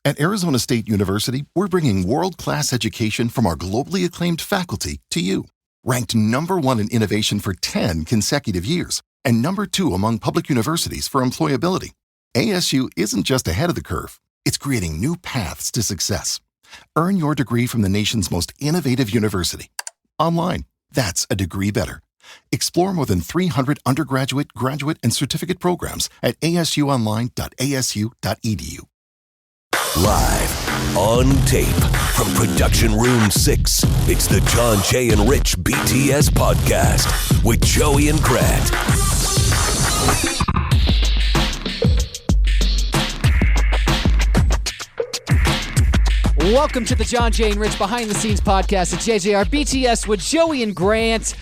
At Arizona State University, we're bringing world-class education from our globally acclaimed faculty to you. Ranked #1 in innovation for 10 consecutive years and #2 among public universities for employability, ASU isn't just ahead of the curve. It's creating new paths to success. Earn your degree from the nation's most innovative university. Online, that's a degree better. Explore more than 300 undergraduate, graduate, and certificate programs at asuonline.asu.edu. Live, on tape, from Production Room 6, it's the John, Jay, and Rich BTS podcast with Joey and Grant. Welcome to the John, Jay, and Rich behind the scenes podcast at JJR BTS with Joey and Grant.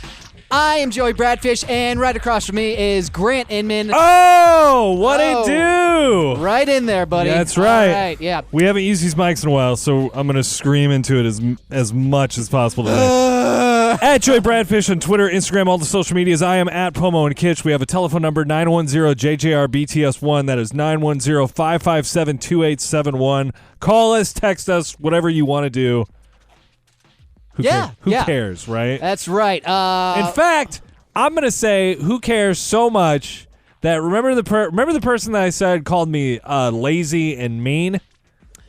I am Joey Bradfish, and right across from me is Grant Inman. Oh, what it do? Right in there, buddy. That's right. All right, yeah. We haven't used these mics in a while, so I'm going to scream into it as much as possible today. At Joey Bradfish on Twitter, Instagram, all the social medias. I am at Pomo and Kitsch. We have a telephone number, 910-JJR-BTS1. That is 910-557-2871. Call us, text us, whatever you want to do. Who cares, right? That's right. In fact, I'm going to say who cares so much that remember the person that I said called me lazy and mean?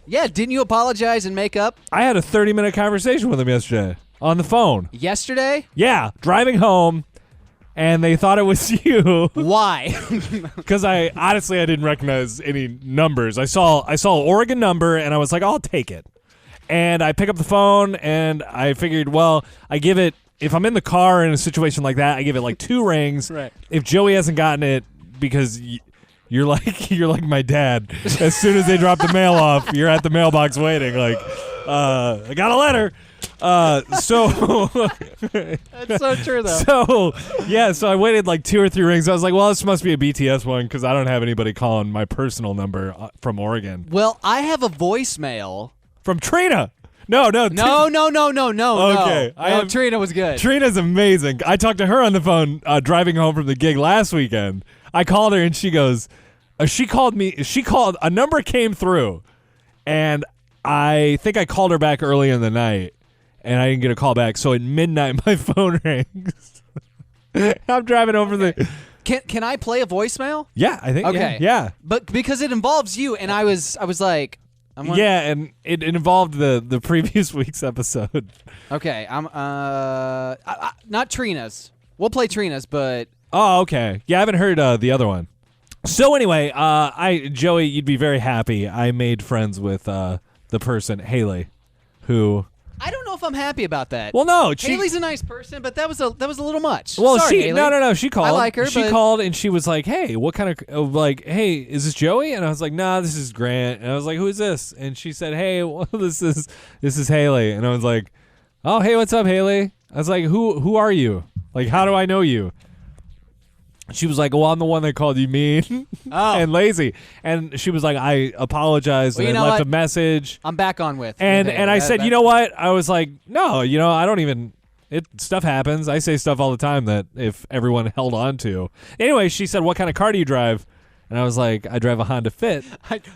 Yeah, didn't you apologize and make up? I had a 30-minute conversation with him yesterday on the phone. Yesterday? Yeah, driving home, and they thought it was you. Why? Because I didn't recognize any numbers. I saw an Oregon number, and I was like, I'll take it. And I pick up the phone, and I figured, well, I give it, if I'm in the car in a situation like that, I give it like 2 rings. Right. If Joey hasn't gotten it, because you're like my dad. As soon as they drop the mail off, you're at the mailbox waiting, like, I got a letter. So That's so true, though. So I waited like 2 or 3 rings. I was like, well, this must be a BTS one because I don't have anybody calling my personal number from Oregon. Well, I have a voicemail. From Trina. No. Okay. No, Trina was good. Trina's amazing. I talked to her on the phone driving home from the gig last weekend. I called her and she goes, she called, a number came through. And I think I called her back early in the night and I didn't get a call back. So at midnight, my phone rings. I'm driving over Can I play a voicemail? Yeah, I think. Okay. Yeah. But because it involves you, and I was like, and it involved the previous week's episode. Okay, I'm not Trina's. We'll play Trina's, but oh, okay. Yeah, I haven't heard the other one. So anyway, Joey, you'd be very happy. I made friends with the person Haley, who I don't know if I'm happy about that. Well, no, Haley's a nice person, but that was a little much. Well, Sorry, Haley. No. She called. I like her. She called and she was like, "Hey, what kind of hey, is this Joey?" And I was like, "Nah, this is Grant." And I was like, "Who is this?" And she said, "Hey, well, this is Haley." And I was like, "Oh, hey, what's up, Haley?" I was like, "Who are you? Like, how do I know you?" She was like, well, I'm the one that called you mean and lazy. And she was like, I apologize. And I left a message. I'm back on with. And I said, you know what? I was like, no, I don't even, stuff happens. I say stuff all the time that if everyone held on to. Anyway, she said, what kind of car do you drive? And I was like, I drive a Honda Fit.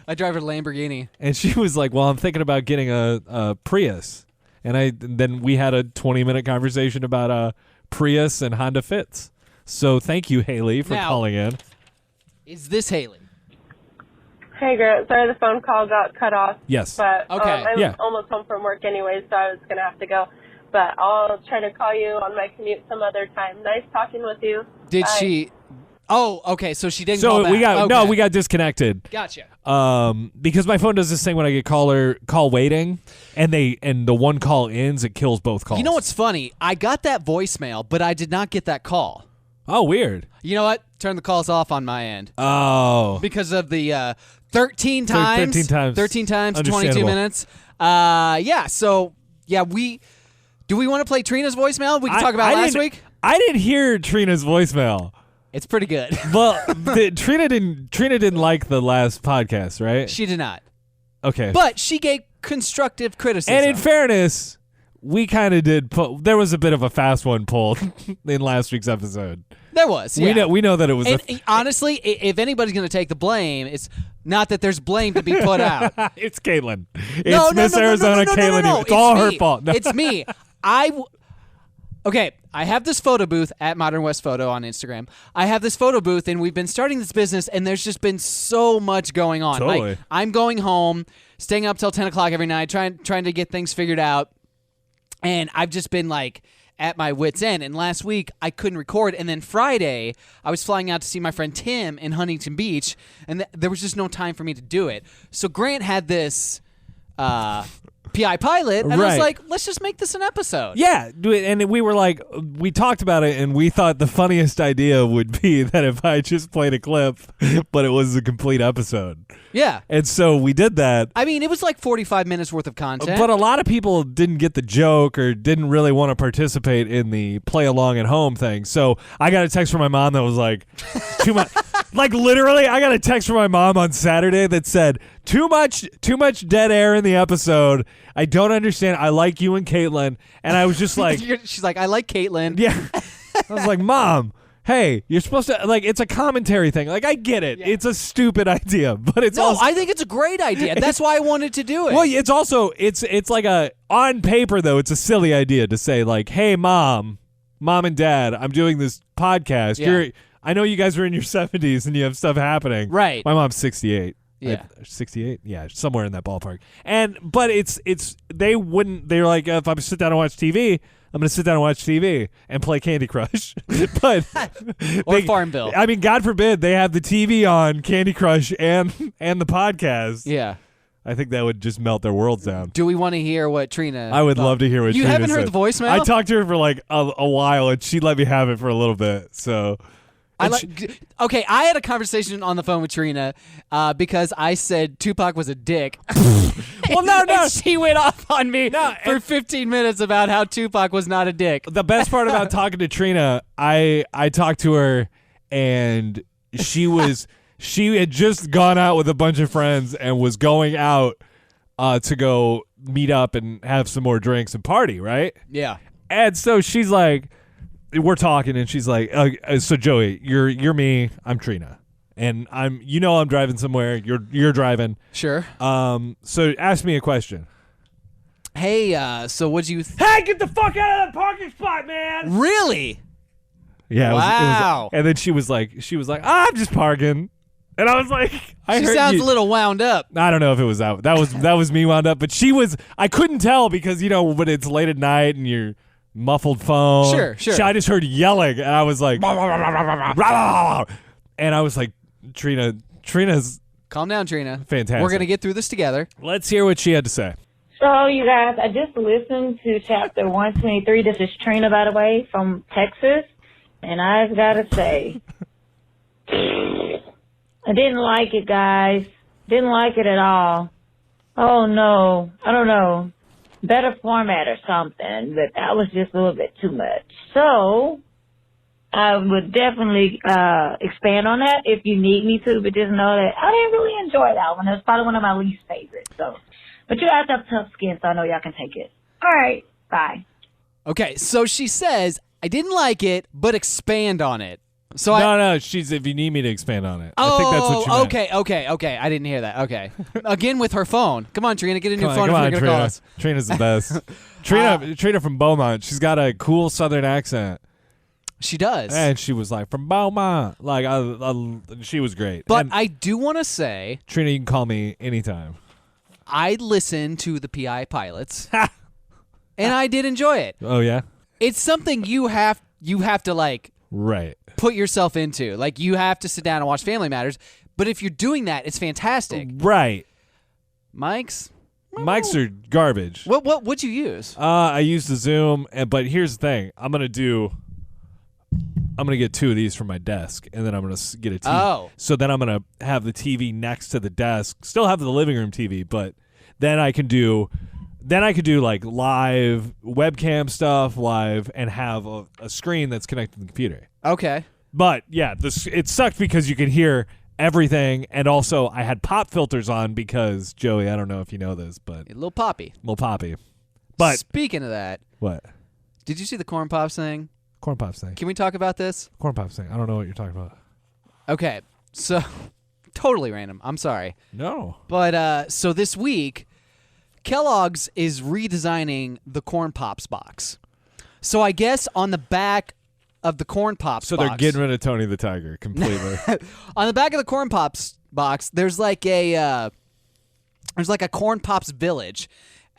I drive a Lamborghini. And she was like, well, I'm thinking about getting a Prius. And then we had a 20-minute conversation about Prius and Honda Fits. So thank you, Haley, for calling in. Is this Haley? Hey, Grant. Sorry the phone call got cut off. Yes. But okay. I'm almost home from work anyway, so I was going to have to go. But I'll try to call you on my commute some other time. Nice talking with you. Did Bye. she? Oh, okay. So she didn't call back. We got disconnected. Gotcha. Because my phone does this thing when I get call waiting, and the one call ends, it kills both calls. You know what's funny? I got that voicemail, but I did not get that call. Oh, weird. You know what? Turn the calls off on my end. Oh. Because of the 13 times. 13 times, 22 minutes. So, do we want to play Trina's voicemail? We can talk about last week? I didn't hear Trina's voicemail. It's pretty good. Well, Trina didn't like the last podcast, right? She did not. Okay. But she gave constructive criticism. And in fairness, we kind of did there was a bit of a fast one pulled in last week's episode. There was. Yeah. We know that it was. Honestly, if anybody's going to take the blame, it's not that there's blame to be put out. It's Caitlin. It's Miss Arizona Caitlin. It's all her fault. No. It's me. Okay, I have this photo booth at Modern West Photo on Instagram. I have this photo booth, and we've been starting this business, and there's just been so much going on. Totally. Like, I'm going home, staying up till 10 o'clock every night, trying to get things figured out, and I've just been like at my wit's end. And last week, I couldn't record, and then Friday, I was flying out to see my friend Tim in Huntington Beach, and there was just no time for me to do it. So Grant had this PI pilot, and I was like, let's just make this an episode. Yeah, and we were like, we talked about it, and we thought the funniest idea would be that if I just played a clip, but it was a complete episode. Yeah. And so we did that. I mean, it was like 45 minutes worth of content. But a lot of people didn't get the joke or didn't really want to participate in the play along at home thing. So I got a text from my mom that was like, too much. Like literally, I got a text from my mom on Saturday that said, too much dead air in the episode. I don't understand. I like you and Caitlin. And I was just like. She's like, I like Caitlin. Yeah. I was like, Mom. Hey, you're supposed to, like, it's a commentary thing. Like, I get it. Yeah. It's a stupid idea, but it's also. I think it's a great idea. That's why I wanted to do it. Well, it's also, it's like on paper, though, it's a silly idea to say, like, hey, Mom and Dad, I'm doing this podcast. Yeah. I know you guys are in your 70s and you have stuff happening. Right. My mom's 68. Yeah. 68? Yeah, somewhere in that ballpark. But they're like, if I sit down and watch TV, I'm going to sit down and watch TV and play Candy Crush. But or Farmville. I mean, God forbid they have the TV on, Candy Crush, and the podcast. Yeah. I think that would just melt their worlds down. Do we want to hear what Trina I would love to hear what Trina said. You haven't heard the voicemail? I talked to her for like a while, and she let me have it for a little bit. So... Okay, I had a conversation on the phone with Trina because I said Tupac was a dick. Well, no. And she went off on me for 15 minutes about how Tupac was not a dick. The best part about talking to Trina, I talked to her, and she had just gone out with a bunch of friends and was going out to go meet up and have some more drinks and party, right? Yeah. And so she's like... We're talking, and she's like, "So Joey, you're me. I'm Trina, and I'm driving somewhere. You're driving. Sure. So ask me a question. Hey, so what'd you? Hey, get the fuck out of the parking spot, man! Really? Yeah. Wow. And then she was like, I'm just parking, and I was like, she sounds a little wound up. I don't know if it was that. That was me wound up, but she was. I couldn't tell because when it's late at night and you're. Muffled phone. Sure. I just heard yelling, and I was like, and I was like, Trina's. Calm down, Trina. Fantastic. We're gonna get through this together. Let's hear what she had to say. So, you guys, I just listened to chapter 123. This is Trina, by the way, from Texas, and I've got to say, I didn't like it, guys. Didn't like it at all. Oh no, I don't know. Better format or something, but that was just a little bit too much. So I would definitely expand on that if you need me to, but just know that I didn't really enjoy that one. It was probably one of my least favorites. So, but you guys have tough skin, so I know y'all can take it. All right, bye. Okay, so she says, I didn't like it, but expand on it. So no, she's if you need me to expand on it. I think that's what you meant. Okay. I didn't hear that. Okay. Again with her phone. Come on, Trina, get a new phone if you're going to call us. Trina's the best. Trina from Beaumont. She's got a cool Southern accent. She does. And she was like, from Beaumont. Like, she was great. But and I do want to say, Trina, you can call me anytime. I listened to the PI pilots, and I did enjoy it. Oh, yeah? It's something you have to, like... Right. Put yourself into. Like, you have to sit down and watch Family Matters. But if you're doing that, it's fantastic. Right. Mics are garbage. What'd you use? I used the Zoom, but here's the thing. I'm gonna get 2 of these from my desk, and then I'm gonna get a TV. Oh. So then I'm gonna have the TV next to the desk. Still have the living room TV, but then I can do like live webcam stuff, and have a screen that's connected to the computer. Okay. But yeah, it sucked because you could hear everything, and also I had pop filters on because, Joey, I don't know if you know this, but... A little poppy. But speaking of that... What? Did you see the corn pops thing? Corn pops thing. Can we talk about this? Corn pops thing. I don't know what you're talking about. Okay, so totally random. I'm sorry. No. But so this week, Kellogg's is redesigning the Corn Pops box. So I guess on the back of the Corn Pops So box, they're getting rid of Tony the Tiger completely. on the back of the Corn Pops box, there's like a Corn Pops village,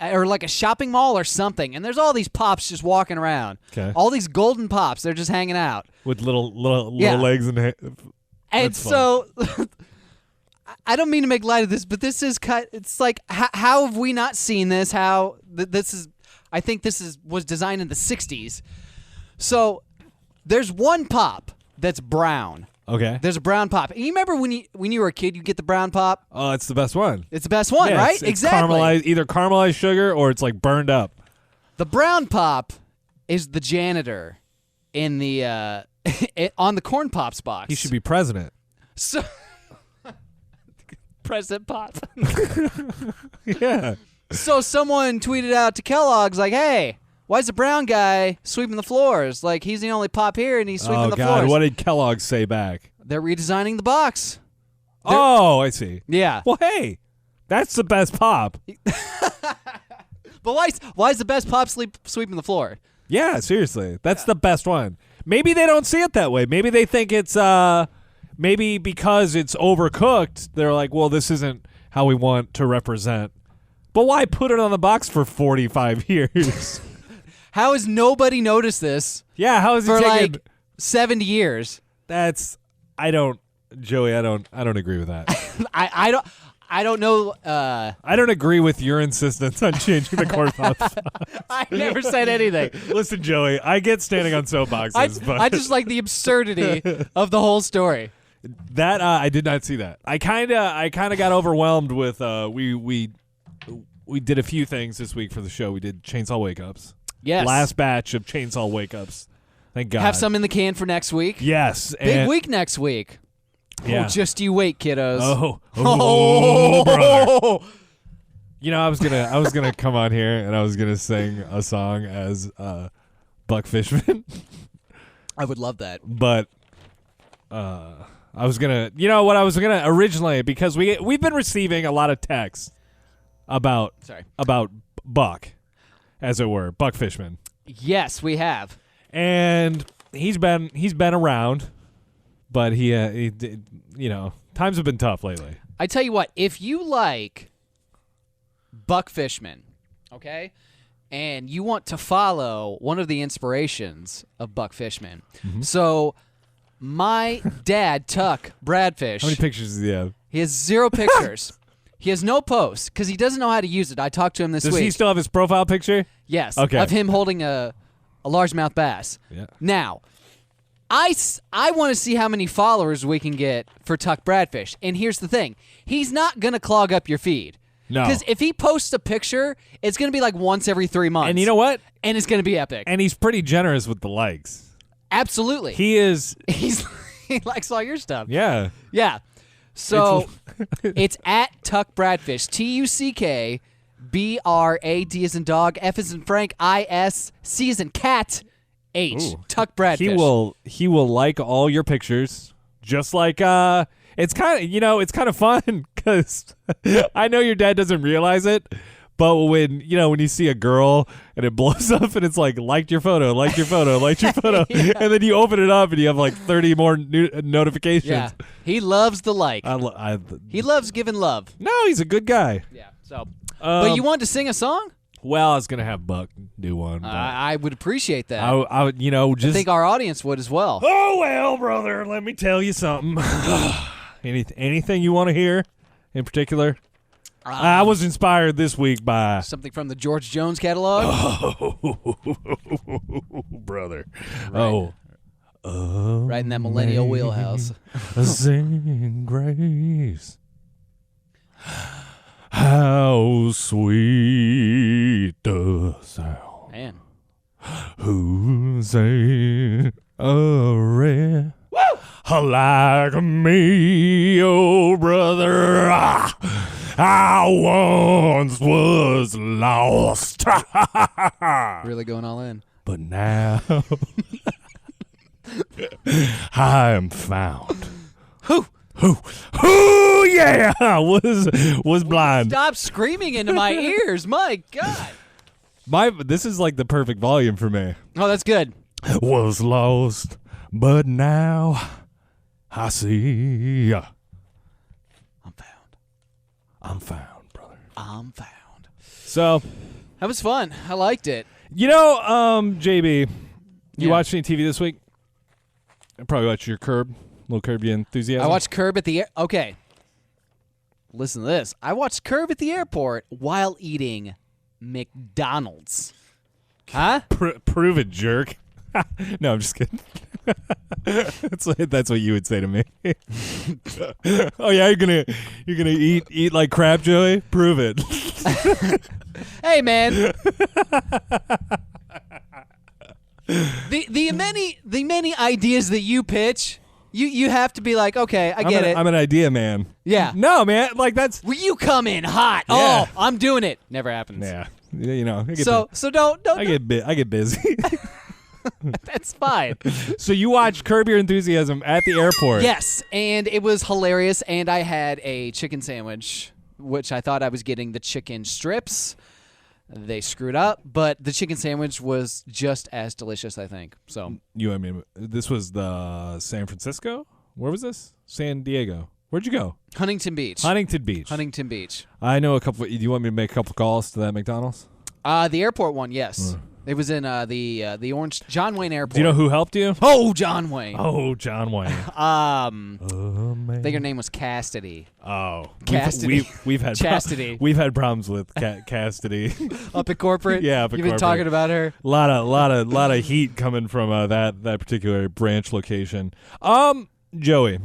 or like a shopping mall or something, and there's all these pops just walking around. Okay. All these golden pops, they're just hanging out. With little Yeah. legs and And That's so I don't mean to make light of this, but this is it's like how have we not seen this? How this is I think this was designed in the 60s. So there's one pop that's brown. Okay. There's a brown pop. And you remember when you were a kid, you get the brown pop? Oh, it's the best one. It's the best one, Yeah, right? it's Exactly. either caramelized sugar or it's like burned up. The brown pop is the janitor in the on the Corn Pops box. He should be president. So President Pop. Yeah. So someone tweeted out to Kellogg's like, "Hey, why is the brown guy sweeping the floors? Like he's the only pop here, and he's sweeping the God, floors." what did Kellogg say back? They're redesigning the box. Oh, I see. Yeah, Well, hey, that's the best pop. but why is the best pop sweeping the floor? Yeah, seriously. That's the best one. Maybe they don't see it that way. Maybe they think it's maybe because it's overcooked, they're like, well, this isn't how we want to represent. But why put it on the box for 45 years? How has nobody noticed this Yeah, how is it for taking like 70 years? Joey, I don't agree with that. I don't know. I don't agree with your insistence on changing the corn pops. I never said anything. Listen, Joey, I get standing on soapboxes, but I just like the absurdity of the whole story. that I did not see that. I kind of got overwhelmed with we did a few things this week for the show. We did chainsaw wake ups. Yes. Last batch of chainsaw wake ups. Thank God. Have some in the can for next week. Yes. Big and- week next week. Yeah. Oh, just you wait, kiddos. Oh, brother. You know, I was gonna come on here and I was gonna sing a song as Buck Fishman, I would love that. but I was gonna, originally, because we've been receiving a lot of texts about Buck, as it were, Buck Fishman, Yes, we have. and he's been around, but he times have been tough lately. I tell you what, if you like Buck Fishman, okay, and you want to follow one of the inspirations of Buck Fishman, so my dad, Tuck Bradfish, How many pictures does he have? he has 0 pictures. He has no posts because he doesn't know how to use it. I talked to him this Does week. he still have his profile picture? Yes. Okay. Of him holding a largemouth bass. Yeah. Now, I want to see how many followers we can get for Tuck Bradfish. And here's the thing. He's not going to clog up your feed. No. Because if he posts a picture, it's going to be like once every 3 months. And you know what? And it's going to be epic. And he's pretty generous with the likes. Absolutely. He is. He likes all your stuff. Yeah. Yeah. So it's at Tuck Bradfish. TUCKBRAD as in dog, F as in Frank, IS, C as in cat, H. Ooh. Tuck Bradfish. He will like all your pictures, just like it's kind of fun because I know your dad doesn't realize it, but when you see a girl and it blows up and it's like liked your photo, liked your photo, liked your photo, and then you open it up and you have like 30 more notifications. Yeah. He loves the like. I He loves giving love. no, he's a good guy. Yeah. So, but you wanted to sing a song? Well, I was gonna have Buck do one. But I would appreciate that. I would, just I think our audience would as well. Oh, well, brother, let me tell you something. Anything you want to hear in particular? I was inspired this week by... Something from the George Jones catalog? Oh, brother. Oh. Right in that millennial wheelhouse. Sing grace. How sweet the sound. Man. Who's a red like me, oh brother. I once was lost. Really going all in. But now I am found. Who? Who? Yeah, was blind. Stop screaming into my ears. My God. This is like the perfect volume for me. Oh, that's good. Was lost, but now I see. I'm found. I'm found, brother. I'm found. So That was fun. I liked it. you know, JB, you Yeah. watched any TV this week? I probably watched your little Curb Your Enthusiasm. I watched Curb at the Okay. Listen to this. I watched Curb at the airport while eating McDonald's. Huh? Prove it, jerk. No, I'm just kidding. That's what you would say to me. Oh yeah, you're gonna eat like crap, Joey? Prove it. Hey, man. the many ideas that you pitch, you have to be like, okay, I get it. I'm an idea man. Yeah. No, man. Like that's. Well, you come in hot. Yeah. Oh, I'm doing it. Never happens. Yeah. You know. So don't. I get busy. That's fine. So you watched Curb Your Enthusiasm at the airport. Yes, and it was hilarious. And I had a chicken sandwich, which I thought I was getting the chicken strips. They screwed up, but the chicken sandwich was just as delicious, I think. So This was the San Francisco? Where was this? San Diego. Where'd you go? Huntington Beach. Huntington Beach. Huntington Beach. I know a couple. Do you want me to make a couple calls to that McDonald's? The airport one, yes. It was in the Orange John Wayne Airport. Do you know who helped you? Oh, John Wayne. Oh, John Wayne. I think her name was Cassidy. Oh, Cassidy. We've had Chastity. We've had problems with Cassidy. Up at corporate. Yeah, up at You've been corporate. talking about her. lot of heat coming from that particular branch location. Joey.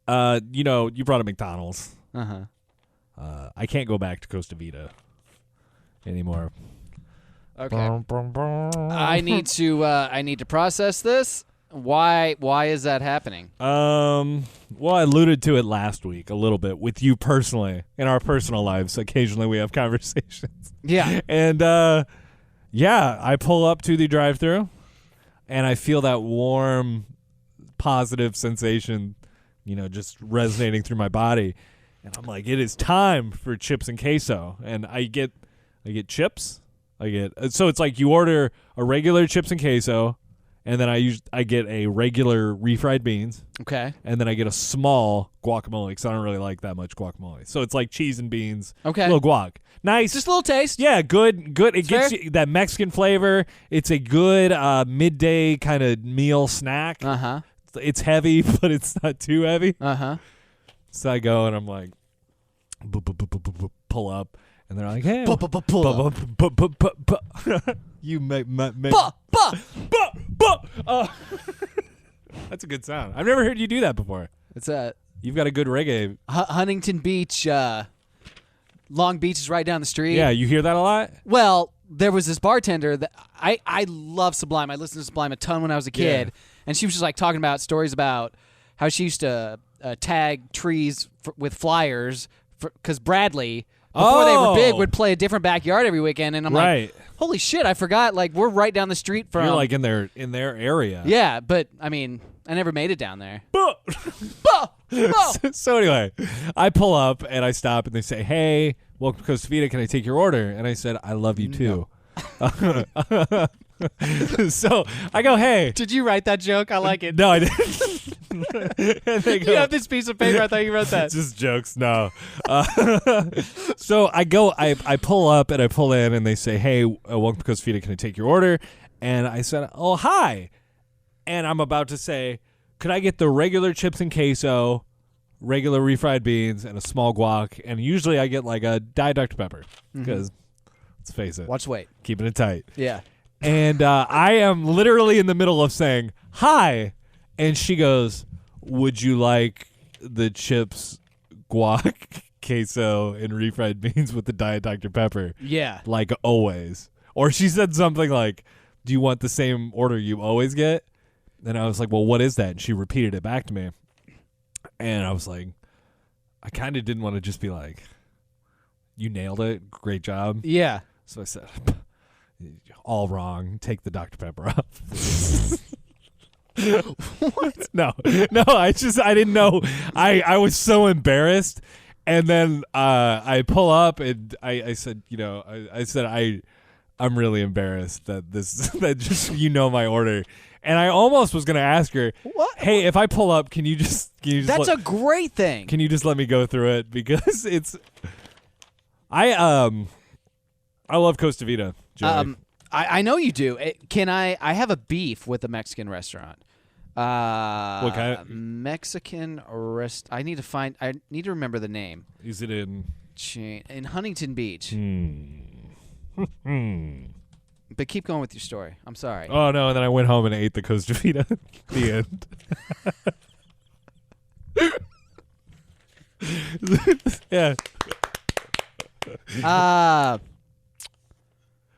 You brought up McDonald's. I can't go back to Costa Vida anymore. Okay. I need to process this. Why is that happening? Well, I alluded to it last week a little bit with you personally. In our personal lives, occasionally we have conversations. Yeah. And I pull up to the drive-thru, and I feel that warm, positive sensation, just resonating through my body. And I'm like, it is time for chips and queso. And I get chips. So it's like you order a regular chips and queso, and then I get a regular refried beans. Okay. And then I get a small guacamole because I don't really like that much guacamole. So it's like cheese and beans. Okay. A little guac. Nice. Just a little taste. Yeah, good. It gets fair. you that Mexican flavor. It's a good midday kind of meal snack. Uh-huh. It's heavy, but it's not too heavy. Uh-huh. So I go and I'm like, pull up. And they're like, hey. Pull up. You make. That's a good sound. I've never heard you do that before. It's You've got a good reggae. Huntington Beach. Long Beach is right down the street. Yeah, you hear that a lot? Well, there was this bartender that I love Sublime. I listened to Sublime a ton when I was a kid, and she was just like talking about stories about how she used to tag trees with flyers because Bradley, before they were big, would play a different backyard every weekend, and I'm like, holy shit, I forgot. Like we're right down the street from. You're like in their area. Yeah, but I mean, I never made it down there. So anyway, I pull up and I stop and they say, hey, welcome to Costa Vida. Can I take your order? And I said, I love you too. So I go, hey. Did you write that joke? I like it. No, I didn't. And they go, You have this piece of paper. I thought you wrote that. Just jokes. No. So I go, I pull up and I pull in and they say, hey, welcome to Costa Vida. Can I take your order? And I said, oh, hi. And I'm about to say, could I get the regular chips and queso, regular refried beans, and a small guac? And usually I get like a Diet Dr. Pepper because, let's face it, Watch weight. keeping it tight. Yeah. And I am literally in the middle of saying, hi. And she goes, would you like the chips, guac, queso, and refried beans with the Diet Dr. Pepper? Yeah. Like always. Or she said something like, do you want the same order you always get? And I was like, well, what is that? And she repeated it back to me. And I was like, I kind of didn't want to just be like, you nailed it. Great job. Yeah. So I said, all wrong. Take the Dr. Pepper off. What? No, I didn't know. I was so embarrassed. And then I pull up and I said, I'm really embarrassed that that just my order. And I almost was gonna ask her, What? Hey, if I pull up, can you just That's a great thing. Can you just let me go through it, because it's I love Costa Vida, Joey. I know you do. I have a beef with the Mexican restaurant. What kind? Mexican rest. I need to remember the name. Is it in Huntington Beach? But keep going with your story. I'm sorry. Oh no! And then I went home and ate the Costa Vida. The end. Yeah.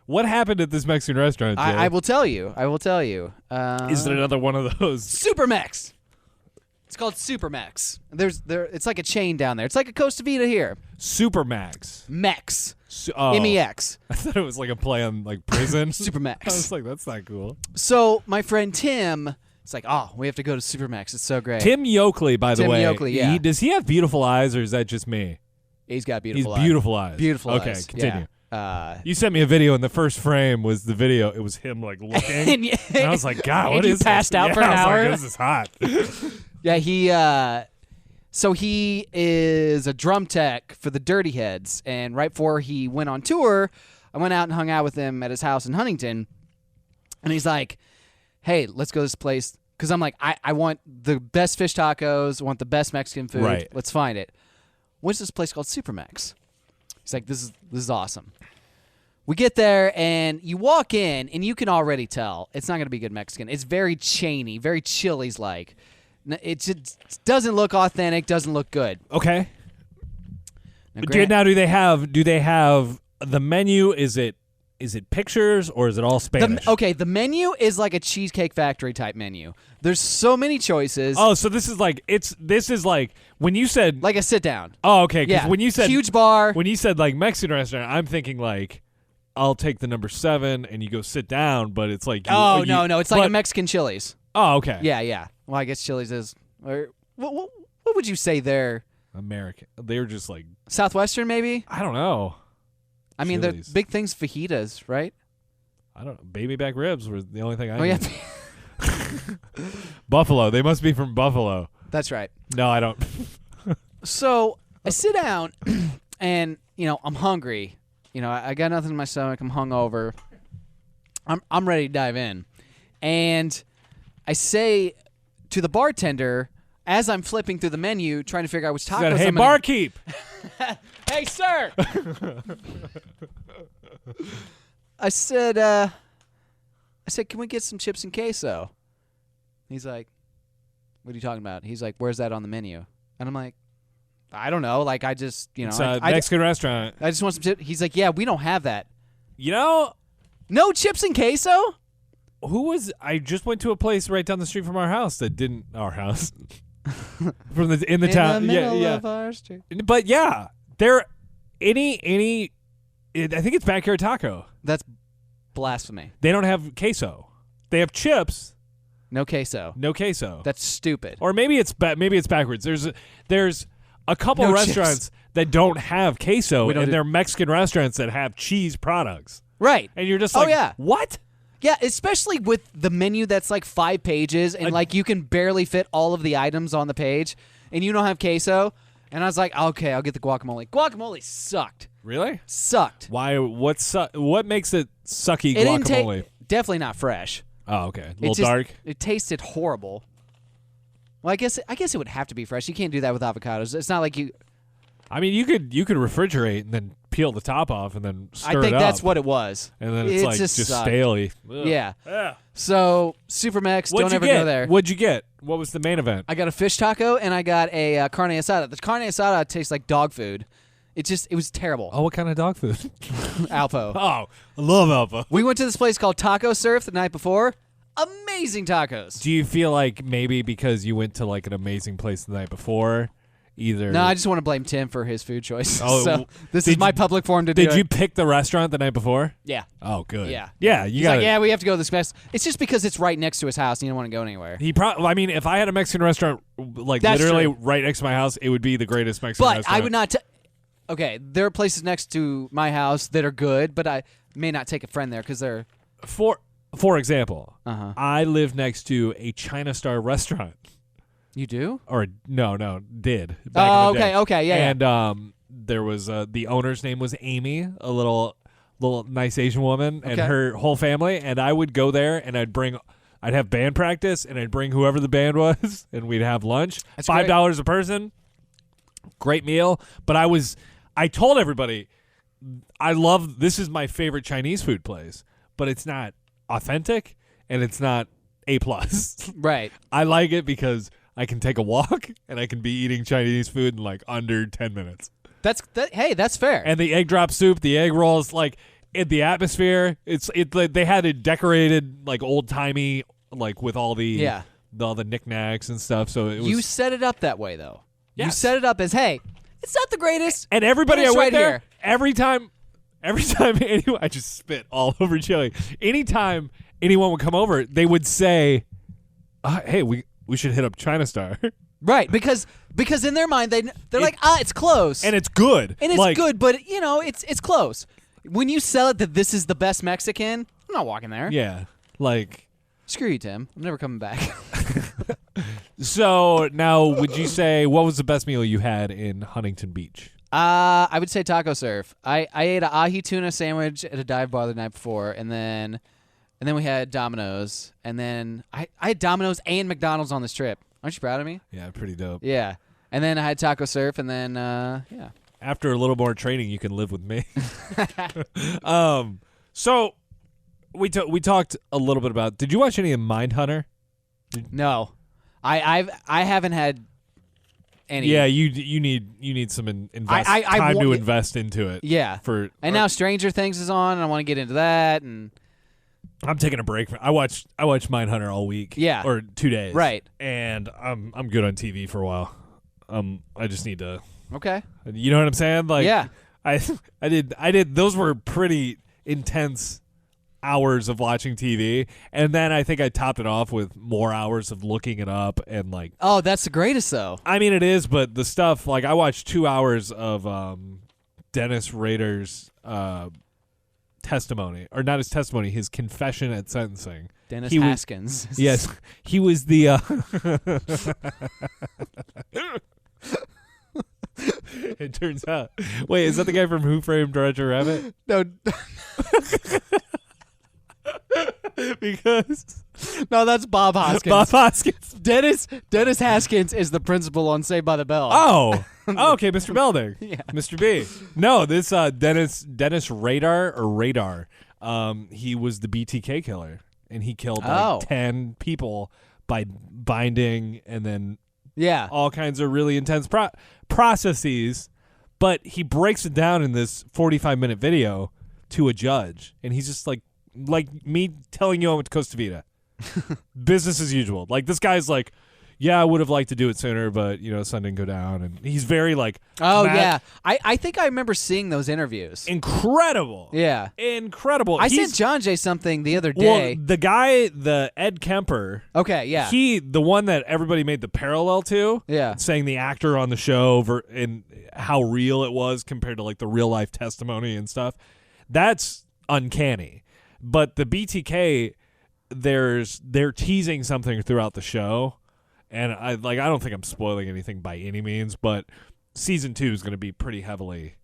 What happened at this Mexican restaurant, Jay? I will tell you. Is it another one of those? Supermex. It's called Supermex. It's like a chain down there. It's like a Costa Vida here. Supermax. Mex. Oh. MEX. I thought it was like a play on like prison. Supermex. I was like, that's not cool. So my friend Tim, it's like, we have to go to Supermex. It's so great. Tim Yoakley, by the way. Tim Yoakley, yeah. Does he have beautiful eyes, or is that just me? He's got beautiful eyes. He's beautiful eyes. Beautiful eyes. Okay, continue. Yeah. You sent me a video, and the first frame was the video. It was him like looking, and I was like, God, what you is passed this? out for an I was hour? like, this is hot. Yeah, so he is a drum tech for the Dirty Heads, and right before he went on tour, I went out and hung out with him at his house in Huntington, and he's like, hey, let's go to this place, because I'm like, I want the best fish tacos, I want the best Mexican food, Right. Let's find it. What's this place called Supermex? He's like, this is awesome. We get there, and you walk in, and you can already tell it's not going to be good Mexican. It's very chainy, very Chili's-like. It just doesn't look authentic, doesn't look good. Okay. Now, Now, do they have the menu? Is it pictures, or is it all Spanish? The menu is like a Cheesecake Factory type menu. There's so many choices. Oh, so this is like when you said Like a sit down. Oh, okay. 'Cause Yeah. when you said huge bar. when you said like Mexican restaurant, I'm thinking like I'll take the number 7 and you go sit down, but it's like No. It's like a Mexican Chili's. Oh, okay. Yeah. Well, I guess Chili's is. Or what would you say there? American. They were just like Southwestern, maybe. I don't know. I mean, the Chili's. big things, fajitas, right? I don't know. Baby back ribs were the only thing I Oh yeah, knew. Buffalo. They must be from Buffalo. that's right. No, I don't. So I sit down, and I'm hungry. I got nothing in my stomach. I'm hungover. I'm ready to dive in, and I say to the bartender as I'm flipping through the menu, trying to figure out which tacos. Hey, barkeep. Hey, sir. I said, can we get some chips and queso? He's like, what are you talking about? He's like, where's that on the menu? And I'm like, I don't know. Like, I just, It's a Mexican restaurant. I just want some chips. He's like, yeah, we don't have that. No chips and queso? I just went to a place right down the street from our house that didn't our house. From in the town. In the middle yeah. of our street. But yeah, there I think it's Backyard Taco. That's blasphemy. They don't have queso. They have chips, No queso. no queso. That's stupid. Or maybe it's backwards. There's a couple No restaurants that don't have queso, don't and do- they're Mexican restaurants that have cheese products. Right. And you're just Oh, like, yeah. what? Yeah, especially with the menu that's like 5 pages and like you can barely fit all of the items on the page and you don't have queso. And I was like, okay, I'll get the guacamole. Guacamole sucked. Really? Sucked. Why? What makes it sucky It didn't guacamole? definitely not fresh. Oh, okay. A It little just- dark. It tasted horrible. Well, I guess it would have to be fresh. You can't do that with avocados. It's not like you. I mean, you could refrigerate and then peel the top off and then stir it up. I think that's what it was. And then it's like just sucked. staley. Ugh. Yeah. Yeah. So Supermex, What'd don't you ever get? go there. What'd you get? What was the main event? I got a fish taco and I got a carne asada. The carne asada tastes like dog food. It was terrible. Oh, what kind of dog food? Alpo. Oh, I love Alpha. We went to this place called Taco Surf the night before. Amazing tacos. Do you feel like maybe because you went to like an amazing place the night before, either. No, I just want to blame Tim for his food choice. Oh, so this is my public forum to do Did you it. pick the restaurant the night before? Yeah. Oh, good. Yeah. Yeah, you He's got like, yeah, we have to go to this best. It's just because it's right next to his house and you don't want to go anywhere. I mean, if I had a Mexican restaurant like That's literally true. right next to my house, it would be the greatest Mexican But restaurant. I would not. Okay, there are places next to my house that are good, but I may not take a friend there because they're. For example, Uh-huh. I live next to a China Star restaurant. You do? Or did. Back in the day. Okay, yeah. And there was the owner's name was Amy, a little nice Asian woman, and Okay. her whole family. And I would go there, and I'd have band practice, and I'd bring whoever the band was, and we'd have lunch. That's $5 a person. Great meal. But I told everybody, this is my favorite Chinese food place, but it's not authentic, and it's not A+. Right. I like it because I can take a walk and I can be eating Chinese food in like under 10 minutes. Hey, that's fair. And the egg drop soup, the egg rolls, like in the atmosphere, they had it decorated like old timey, like with all the knickknacks and stuff. So it was. You set it up that way though. You Yes. set it up as, hey, it's not the greatest. And everybody but I it's went right there, here. every time anyone, I just spit all over Joey. Anytime anyone would come over, they would say, "Hey, we should hit up China Star." Right, because in their mind they're like, it's close. And it's good. And it's like, good, but it's close. When you sell it that this is the best Mexican, I'm not walking there. Yeah. Like, Screw you, Tim. I'm never coming back. so now would you say, what was the best meal you had in Huntington Beach? I would say taco surf. I ate an ahi tuna sandwich at a dive bar the night before, and then we had Domino's, and then I had Domino's and McDonald's on this trip. Aren't you proud of me? Yeah, pretty dope. Yeah. And then I had taco surf, and then yeah. After a little more training, you can live with me. So we talked a little bit about. Did you watch any of Mindhunter? No, I haven't had any. Yeah, you need some time to invest into it. Yeah. Now Stranger Things is on, and I want to get into that, and I'm taking a break. I watched Mindhunter all week. Yeah. Or 2 days. Right. And I'm good on TV for a while. I just need to. okay. You know what I'm saying? Like, Yeah. I did. Those were pretty intense hours of watching TV, and then I think I topped it off with more hours of looking it up and like. Oh, that's the greatest though. I mean, it is, but the stuff like I watched 2 hours of Dennis Rader's testimony, or not his testimony, his confession at sentencing. Dennis He was- Haskins. Yes, he was the. It turns out. Wait, is that the guy from Who Framed Roger Rabbit? No. Because No, that's Bob Hoskins. Bob Hoskins. Dennis Haskins is the principal on Saved by the Bell. Oh, okay, Mr. Belding. Yeah. Mr. B. No, this Dennis Radar. He was the BTK killer, and he killed like 10 people by binding and then Yeah. all kinds of really intense processes. But he breaks it down in this 45-minute video to a judge, and he's just like me telling you I went to Costa Vida. Business as usual. Like, this guy's like, yeah, I would have liked to do it sooner, but, sun didn't go down. And he's very, like... Oh, mad. yeah. I think I remember seeing those interviews. Incredible. Yeah. Incredible. I sent John Jay something the other day. Well, the guy, the Ed Kemper... Okay, yeah. The one that everybody made the parallel to... Yeah. Saying the actor on the show and how real it was compared to, like, the real-life testimony and stuff. That's uncanny. But the BTK... They're teasing something throughout the show, and I don't think I'm spoiling anything by any means, but season 2 is going to be pretty heavily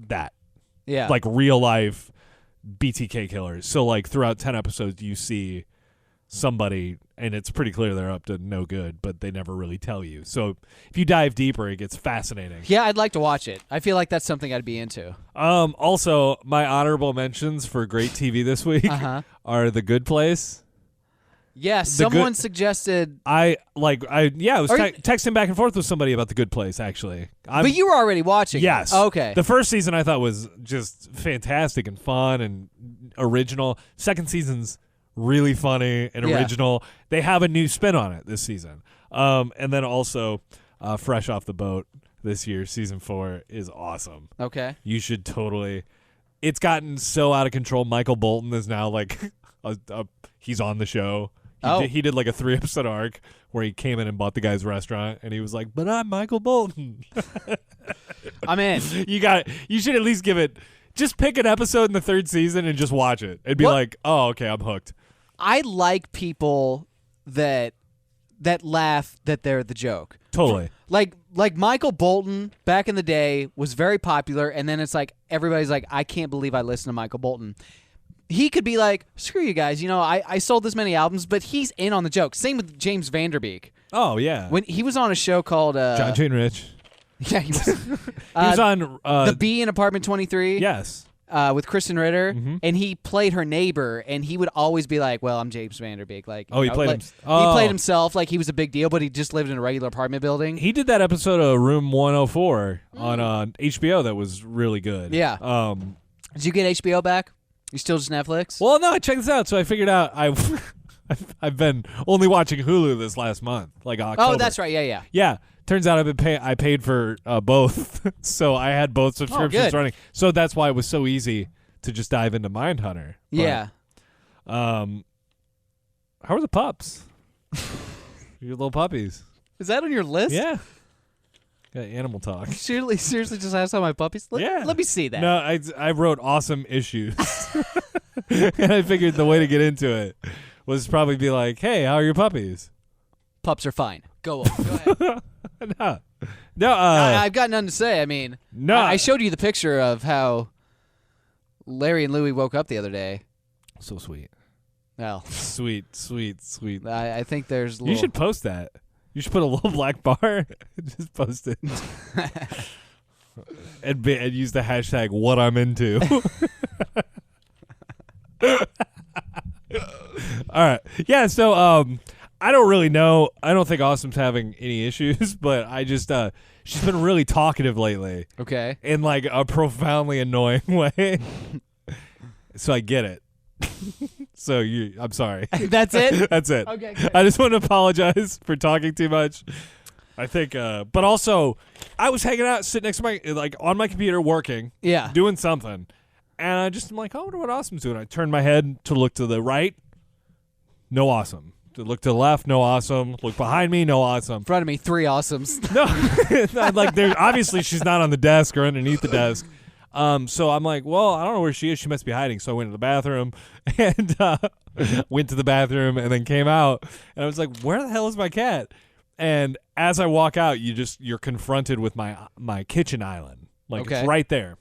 that, Yeah. like real life BTK killers. So like throughout 10 episodes, you see somebody, and it's pretty clear they're up to no good, but they never really tell you. So if you dive deeper, it gets fascinating. Yeah, I'd like to watch it. I feel like that's something I'd be into. Also, my honorable mentions for great TV this week are The Good Place. Yeah, someone suggested. I was texting back and forth with somebody about The Good Place, actually. But you were already watching. Yes. It. Okay. The first season I thought was just fantastic and fun and original. Second season's really funny and original. They have a new spin on it this season. And then also, fresh off the boat, this year, season 4, is awesome. Okay. You should totally. It's gotten so out of control. Michael Bolton is now like, he's on the show. He did like a 3-episode arc where he came in and bought the guy's restaurant, and he was like, "But I'm Michael Bolton." I'm in. You should at least give it. Just pick an episode in the 3rd season and just watch it. And be like, "Oh, okay, I'm hooked." I like people that laugh that they're the joke. Totally. Like Michael Bolton back in the day was very popular, and then it's like everybody's like, I can't believe I listened to Michael Bolton. He could be like, screw you guys, I sold this many albums, but he's in on the joke. Same with James Vanderbeek. Oh yeah. When he was on a show called John Jane Rich. Yeah, he was. He was on The Bee in Apartment 23. Yes. With Kristen Ritter, Mm-hmm. and he played her neighbor, and he would always be like, "Well, I'm James Vanderbeek." Like, he played like, him. He played himself like he was a big deal, but he just lived in a regular apartment building. He did that episode of Room 104 on HBO that was really good. Yeah. Did you get HBO back? You still just Netflix? Well, no, I checked this out. So I figured out I've been only watching Hulu this last month, like October. Oh, that's right. Yeah. Yeah. Turns out I paid for both, so I had both subscriptions good. running. So that's why it was so easy to just dive into Mindhunter. But, Yeah. how are the pups? Your little puppies. Is that on your list? Yeah. Got animal talk. Seriously, just asked how my puppies. Yeah. Let me see that. No, I wrote awesome issues, and I figured the way to get into it was probably be like, "Hey, how are your puppies?" Pups are fine. Go ahead. No. I've got nothing to say. I mean, No. I showed you the picture of how Larry and Louie woke up the other day. So sweet. Well, Sweet. I think there's. You should post that. You should put a little black bar and just post it. and use the hashtag what I'm into. All right. Yeah, so I don't really know. I don't think Awesome's having any issues, but I just she's been really talkative lately. Okay. In like a profoundly annoying way. So I get it. So I'm sorry. That's it? That's it. Okay, good. I just want to apologize for talking too much. I think but also I was hanging out, sitting next to on my computer working, Yeah. doing something. And I'm like, I wonder what Awesome's doing. I turned my head to look to the right. No Awesome. To look to the left, no Awesome. Look behind me, no Awesome. In front of me, 3 awesomes. No, like obviously she's not on the desk or underneath the desk. So I'm like, well, I don't know where she is. She must be hiding. So I went to the bathroom and and then came out and I was like, where the hell is my cat? And as I walk out, you're confronted with my kitchen island. Like Okay. It's right there.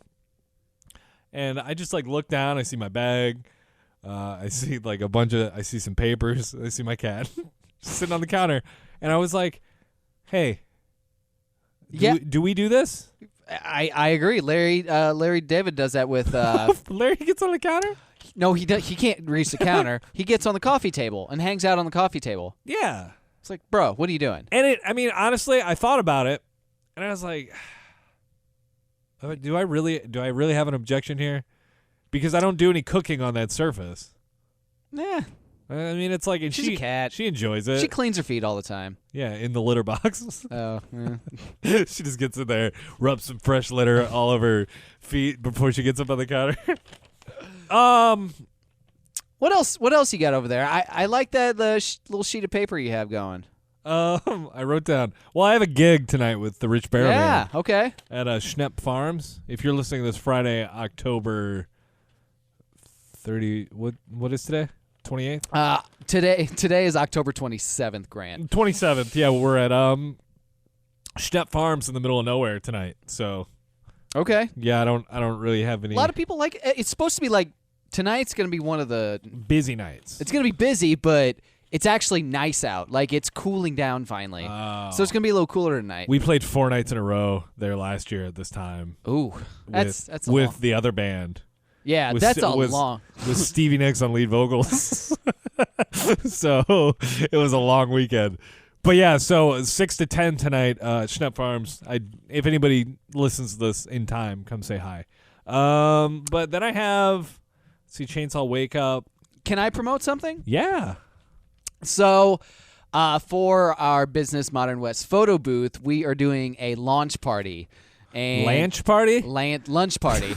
And I just like look down. I see my bag. I see like I see some papers. I see my cat sitting on the counter. And I was like, hey, do we do this? I agree. Larry David does that with. Larry gets on the counter? No, he can't reach the counter. He gets on the coffee table and hangs out on the coffee table. Yeah. It's like, bro, what are you doing? And honestly, I thought about it, and I was like, do I really have an objection here? Because I don't do any cooking on that surface. Yeah. I mean, it's like, and She's a cat. She enjoys it. She cleans her feet all the time. Yeah, in the litter box. Oh, She just gets in there, rubs some fresh litter all over her feet before she gets up on the counter. What else you got over there? I like that little sheet of paper you have going. I wrote down. Well, I have a gig tonight with the Rich Barrow Yeah. Band Okay. at Schnepp Farms. If you're listening this Friday, October 30. What is today? 28th. Today is October 27th, Grant. 27th. Yeah, we're at Schnepp Farms in the middle of nowhere tonight. So Okay. yeah, I don't really have any. A lot of people like it's supposed to be like tonight's going to be one of the busy nights. It's going to be busy, but it's actually nice out. Like it's cooling down finally. So it's going to be a little cooler tonight. We played 4 nights in a row there last year at this time. Ooh. That's a with long. the other band. Yeah, with that's a with, long. With Stevie Nicks on lead vocals. So it was a long weekend. But yeah, so 6 to 10 tonight at Schnepp Farms. If anybody listens to this in time, come say hi. But then I have Chainsaw Wake Up. Can I promote something? Yeah. So For our Business Modern West photo booth, we are doing a launch party. And Lunch party? Lunch party.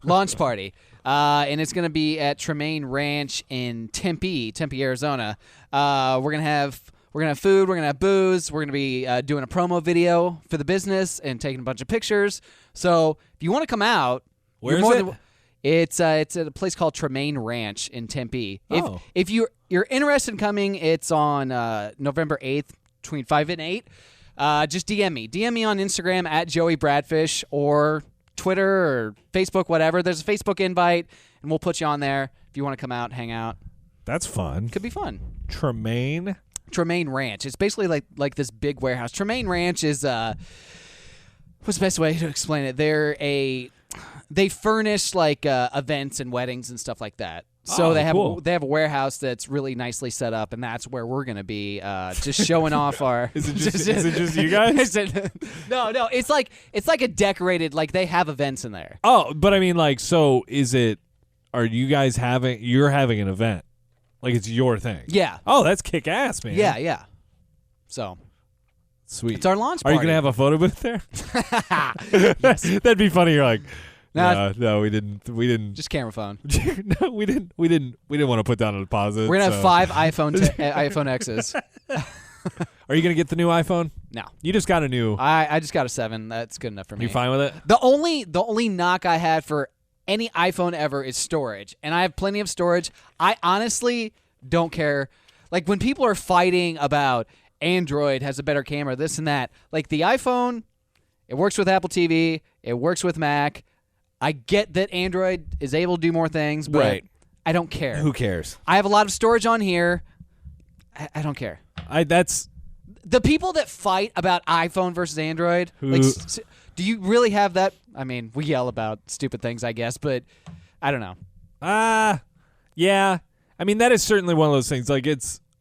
Launch party. And it's going to be at Tremaine Ranch in Tempe, Arizona. We're going to have food. We're going to have booze. We're going to be doing a promo video for the business and taking a bunch of pictures. So if you want to come out, Where you're is more it? It's at a place called Tremaine Ranch in Tempe. Oh. If you're interested in coming, it's on November 8th between 5 and 8. Just DM me. DM me on Instagram at Joey Bradfish or Twitter or Facebook, whatever. There's a Facebook invite, and we'll put you on there if you want to come out, hang out. That's fun. Could be fun. Tremaine Ranch. It's basically like this big warehouse. Tremaine Ranch is what's the best way to explain it? They furnish like events and weddings and stuff like that. So they have a warehouse that's really nicely set up, and that's where we're gonna be just showing off our. Is it just you guys? No. It's like a decorated, like they have events in there. Oh, but I mean, like, so is it? Are you guys you're having an event? Like it's your thing? Yeah. Oh, that's kick ass, man. Yeah. So sweet. it's our launch Are party. you gonna have a photo booth there? That'd be funny. You're like, no, we didn't. Just camera phone. No, we didn't want to put down a deposit. We're gonna have 5 iPhone X's. Are you gonna get the new iPhone? No, You just got a new. I just got a 7. That's good enough for me. You fine with it? The only knock I had for any iPhone ever is storage, and I have plenty of storage. I honestly don't care. Like when people are fighting about Android has a better camera, this and that. Like the iPhone, it works with Apple TV, it works with Mac. I get that Android is able to do more things, but Right. I don't care. Who cares? I have a lot of storage on here. I don't care. That's The people that fight about iPhone versus Android, like, do you really have that? I mean, we yell about stupid things, I guess, but I don't know. yeah. I mean, that is certainly one of those things. Like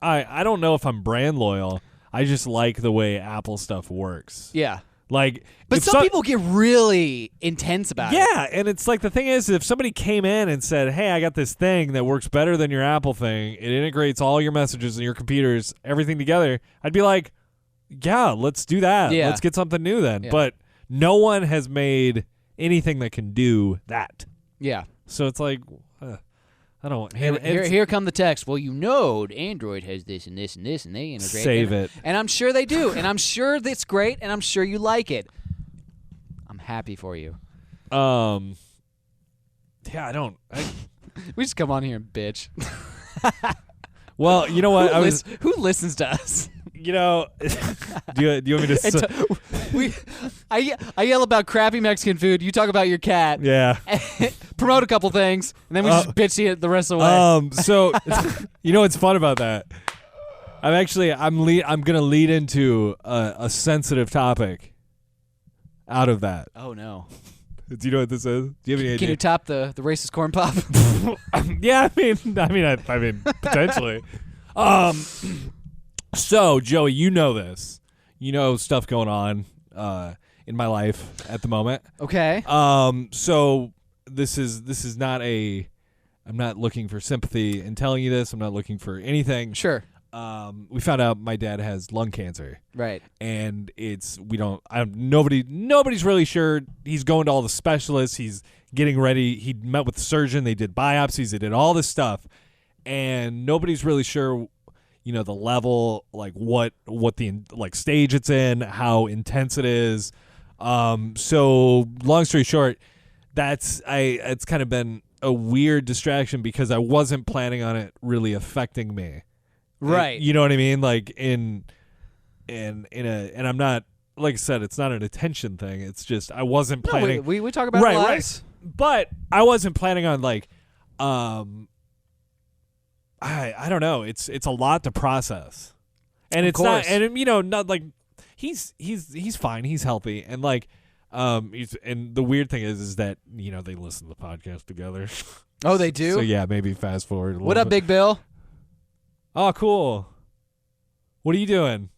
I don't know if I'm brand loyal. I just like the way Apple stuff works. Yeah. Like, But some people get really intense about it. Yeah, and it's like the thing is, if somebody came in and said, "Hey, I got this thing that works better than your Apple thing. It integrates all your messages and your computers, everything together," I'd be like, "Yeah, let's do that. Yeah. Let's get something new then." Yeah. But no one has made anything that can do that. Yeah. So it's like, I don't. Here come the text. Well, Android has this and this and this, and they integrate. Save it. And I'm sure they do, and I'm sure that's great, and I'm sure you like it. I'm happy for you. Yeah, I don't. We just come on here and bitch. Well, you know what? Who listens to us? You know, do you want me to? I yell about crappy Mexican food. You talk about your cat. Yeah. Promote a couple things, and then we just bitch you the rest of the way. So you know what's fun about that? I'm gonna lead into a sensitive topic out of that. Oh no! Do you know what this is? Do you have any idea? Can you top the racist corn pop? Yeah, I mean, potentially. So Joey, you know this. You know stuff going on in my life at the moment. Okay. So this is not I'm not looking for sympathy in telling you this. I'm not looking for anything. Sure. We found out my dad has lung cancer. Right. And nobody's really sure. He's going to all the specialists. He's getting ready. He met with the surgeon. They did biopsies. They did all this stuff. And nobody's really sure, the level, like what the like stage it's in, how intense it is. So long story short, it's kind of been a weird distraction because I wasn't planning on it really affecting me. Right. You know what I mean? Like and I'm not, like I said, it's not an attention thing. It's just I wasn't planning. No, we talk about our lives. Right. But I wasn't planning on like I don't know. It's a lot to process. And it's not, and not like he's fine. He's healthy. And like and the weird thing is that, they listen to the podcast together. Oh, they do? So yeah, maybe fast forward a little What up, bit. Big Bill? Oh, cool. What are you doing?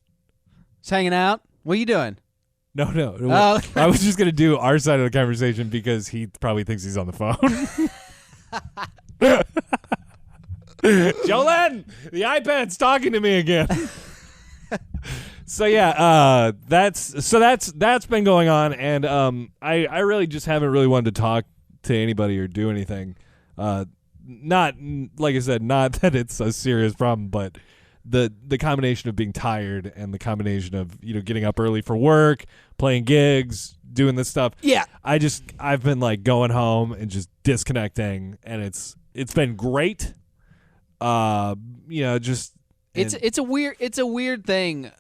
Just hanging out. What are you doing? No. Oh. I was just going to do our side of the conversation because he probably thinks he's on the phone. Jolene, the iPad's talking to me again. So yeah, that's been going on, and I really just haven't really wanted to talk to anybody or do anything. Not like I said, not that it's a serious problem, but the combination of being tired and the combination of getting up early for work, playing gigs, doing this stuff. Yeah, I've been like going home and just disconnecting, and it's been great. Just it's a weird thing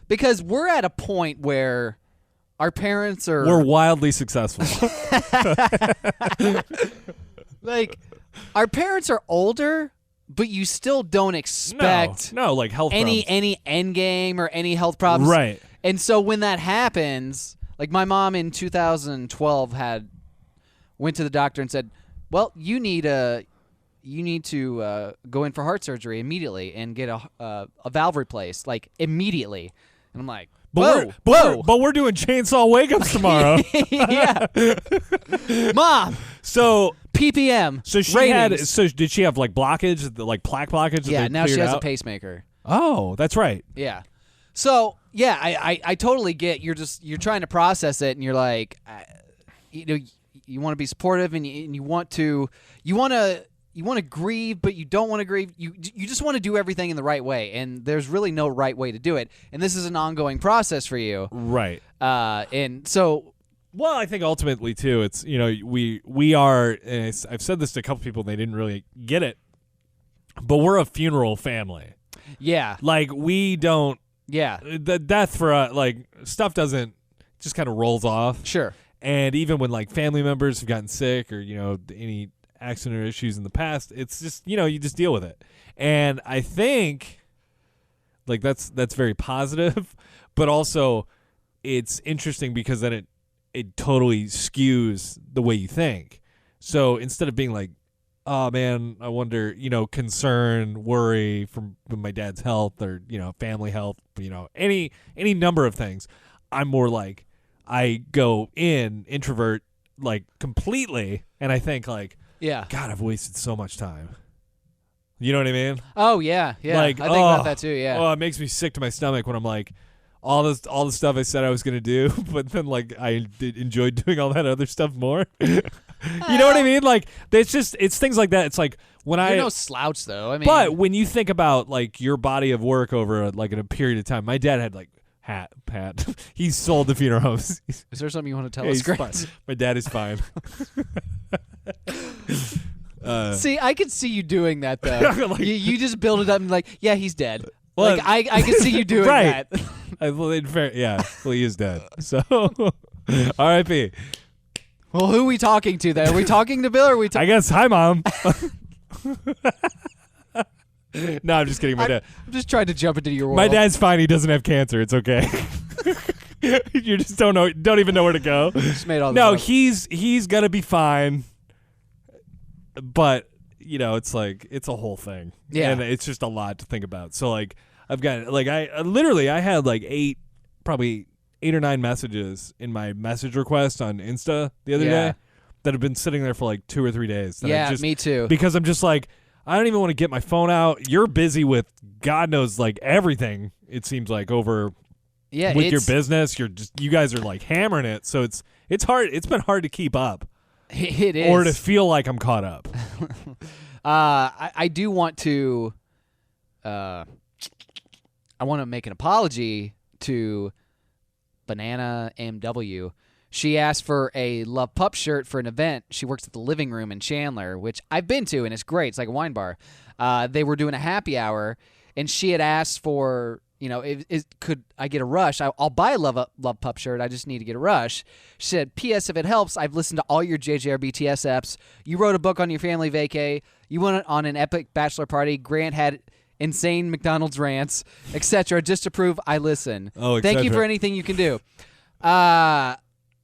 because we're at a point where our parents we're wildly successful. Like, our parents are older, but you still don't expect no like health problems. any end game or any health problems. Right. And so when that happens, like my mom in 2012 went to the doctor and said, "Well, you need to go in for heart surgery immediately and get a valve replaced, like immediately." And I'm like, But we're doing chainsaw wake-ups tomorrow. Yeah. Mom. So PPM. So she ratings. did she have like blockage, like plaque blockage? That Yeah, they now she cleared has out? a pacemaker. Oh, that's right. Yeah. So yeah, I totally get you're trying to process it, and you're like, you want to be supportive, and you want to grieve, but you don't want to grieve. You just want to do everything in the right way, and there's really no right way to do it. And this is an ongoing process for you, right? And so. Well, I think ultimately too, it's we are. And I've said this to a couple people, and they didn't really get it, but we're a funeral family. Yeah, like we don't. Yeah, the death for like stuff doesn't just kind of rolls off. Sure. And even when like family members have gotten sick or any accident or issues in the past, it's just you just deal with it. And I think like that's very positive, but also it's interesting because then it totally skews the way you think. So instead of being like, oh man, I wonder, concern, worry from my dad's health or family health, any number of things, I'm more like I go introvert like completely, and I think like, yeah, God, I've wasted so much time. You know what I mean? Oh yeah, yeah. Like, I think about that too. Yeah. Oh, it makes me sick to my stomach when I'm like, all the stuff I said I was gonna do, but then like I enjoyed doing all that other stuff more. You know what I mean? Like it's things like that. It's like when You're no slouch though. I mean, but when you think about like your body of work over like in a period of time, my dad had like Pat. He sold the funeral homes. Is there something you want to tell us, Grant? My dad is fine. See, I could see you doing that though. Like, you just build it up and like, yeah, he's dead. Well, like I can see you doing right. that. Well, he is dead. So, R.I.P. Well, who are we talking to then? Are we talking to Bill or are we I guess, hi, Mom. No, I'm just kidding. My dad. I'm just trying to jump into your world. My dad's fine. He doesn't have cancer. It's okay. You just don't even know where to go. Just made all no, this up. he's gonna be fine. But it's like it's a whole thing. Yeah, and it's just a lot to think about. So like I've got like I had like probably 8 or 9 messages in my message request on Insta the other day that have been sitting there for like 2 or 3 days. Yeah, me too. Because I'm just like, I don't even want to get my phone out. You're busy with God knows like everything. It seems like over with your business. You guys are like hammering it. So it's hard. It's been hard to keep up. It is. Or to feel like I'm caught up. I do want to. I want to make an apology to Banana MW. She asked for a Love Pup shirt for an event. She works at the Living Room in Chandler, which I've been to, and it's great. It's like a wine bar. They were doing a happy hour, and she had asked for, could I get a rush? I'll buy a Love Pup shirt. I just need to get a rush. She said, P.S. If it helps, I've listened to all your JJR BTS apps. You wrote a book on your family vacay. You went on an epic bachelor party. Grant had insane McDonald's rants, etc. Just to prove I listen. Oh, thank you for anything you can do.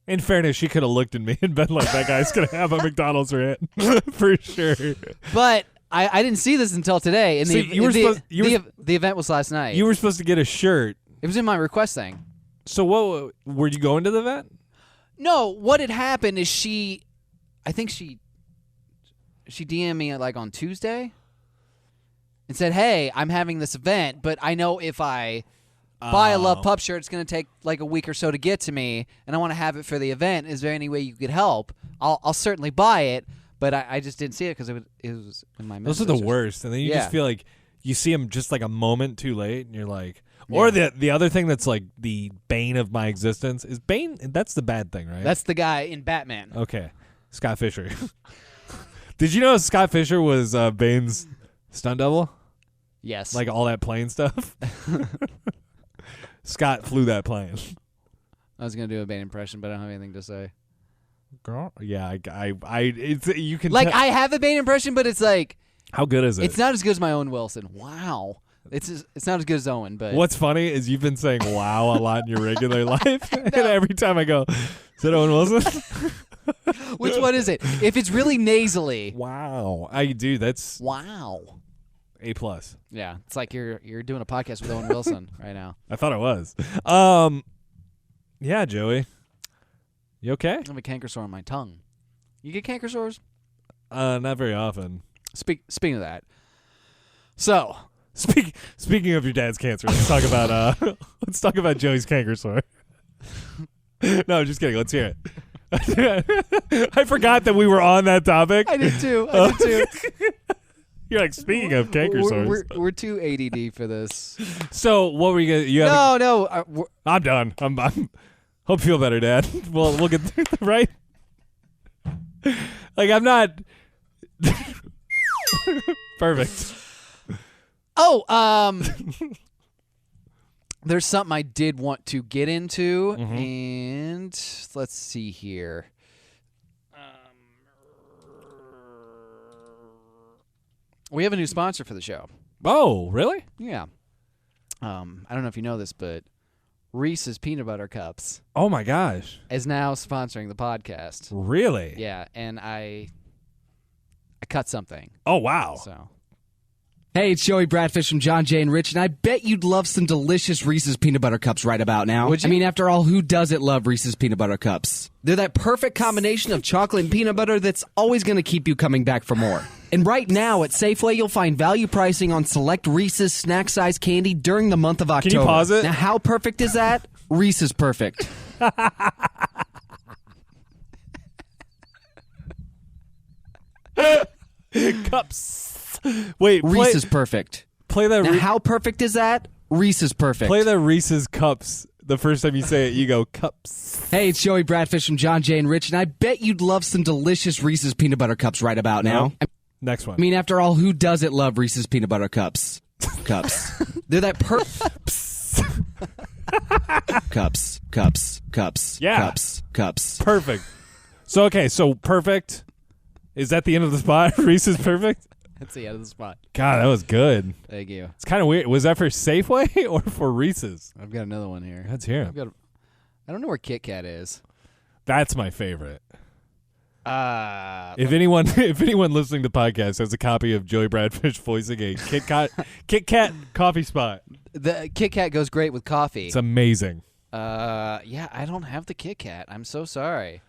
In fairness, she could have looked at me and been like, that guy's going to have a McDonald's rant for sure. But I didn't see this until today. And the event was last night. You were supposed to get a shirt. It was in my request thing. So what? Were you going to the event? No. What had happened is I think she DM'd me like on Tuesday. and said, hey, I'm having this event, but I know if I buy a Love Pup shirt, it's going to take like a week or so to get to me, and I want to have it for the event. Is there any way you could help? I'll certainly buy it, but I just didn't see it because it was in my messages. Those are the worst. And then you just feel like you see them just like a moment too late, and you're like, or the other thing that's like the bane of my existence is Bane. That's the bad thing, right? That's the guy in Batman. Okay. Scott Fisher. Did you know Scott Fisher was Bane's stunt double? Yes. Like all that plane stuff? Scott flew that plane. I was going to do a Bane impression, but I don't have anything to say. Girl? Yeah, it's, you can like, I have a Bane impression, but it's like... How good is it? It's not as good as my Owen Wilson. Wow. It's not as good as Owen, but... What's funny is you've been saying wow a lot in your regular life, and every time I go, is that Owen Wilson? Which one is it? If it's really nasally... Wow. I do. That's... Wow. A+. Yeah, it's like you're doing a podcast with Owen Wilson right now. I thought it was. Yeah, Joey. You okay? I have a canker sore on my tongue. You get canker sores? Not very often. Speaking of that, so speaking of your dad's cancer, let's talk about Joey's canker sore. No, just kidding. Let's hear it. I forgot that we were on that topic. I did too. You're like, speaking of canker sores. We're too ADD for this. So what were you gonna? No. I'm done. I'm hope you feel better, Dad. We'll get through the right. Like I'm not. Perfect. Oh, there's something I did want to get into, and let's see here. We have a new sponsor for the show. Oh, really? Yeah. I don't know if you know this, but Reese's Peanut Butter Cups. Oh my gosh. Is now sponsoring the podcast. Really? Yeah, and I cut something. Oh wow. So. Hey, it's Joey Bradfish from John, Jay, and Rich, and I bet you'd love some delicious Reese's Peanut Butter Cups right about now. Would you? I mean, after all, who doesn't love Reese's Peanut Butter Cups? They're that perfect combination of chocolate and peanut butter that's always going to keep you coming back for more. And right now at Safeway, you'll find value pricing on select Reese's snack-size candy during the month of October. Can you pause it? Now, how perfect is that? Reese's perfect. Cups. Wait, Reese's perfect. Play that. Now, how perfect is that? Reese's perfect. Play the Reese's Cups. The first time you say it, you go, cups. Hey, it's Joey Bradfish from John, Jay, and Rich, and I bet you'd love some delicious Reese's Peanut Butter Cups right about now. No. Next one. I mean, after all, who doesn't love Reese's Peanut Butter Cups? They're that Cups. Yeah. Cups. Perfect. So, okay, perfect. Is that the end of the spot? Reese's perfect? That's the end of the spot. God, that was good. Thank you. It's kind of weird. Was that for Safeway or for Reese's? I've got another one here. Let's hear it. I don't know where Kit Kat is. That's my favorite. If Let anyone listening to the podcast has a copy of Joey Bradfish voicing a Kit Kat coffee spot, the Kit Kat goes great with coffee. it's amazing. Yeah, I don't have the Kit Kat. I'm so sorry.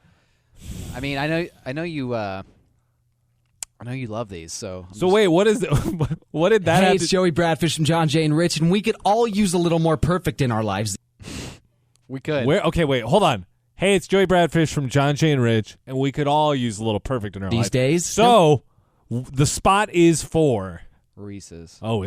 I mean, I know you love these. So Wait, what is what did that? Hey, have it's to, Joey Bradfish from John, Jay, and Rich, and we could all use a little more perfect in our lives. we could. Where? Okay, wait, hold on. Hey, it's Joey Bradfish from John, Jay, and Rich, and we could all use a little perfect in our These life. days? So the spot is for Reese's. Oh,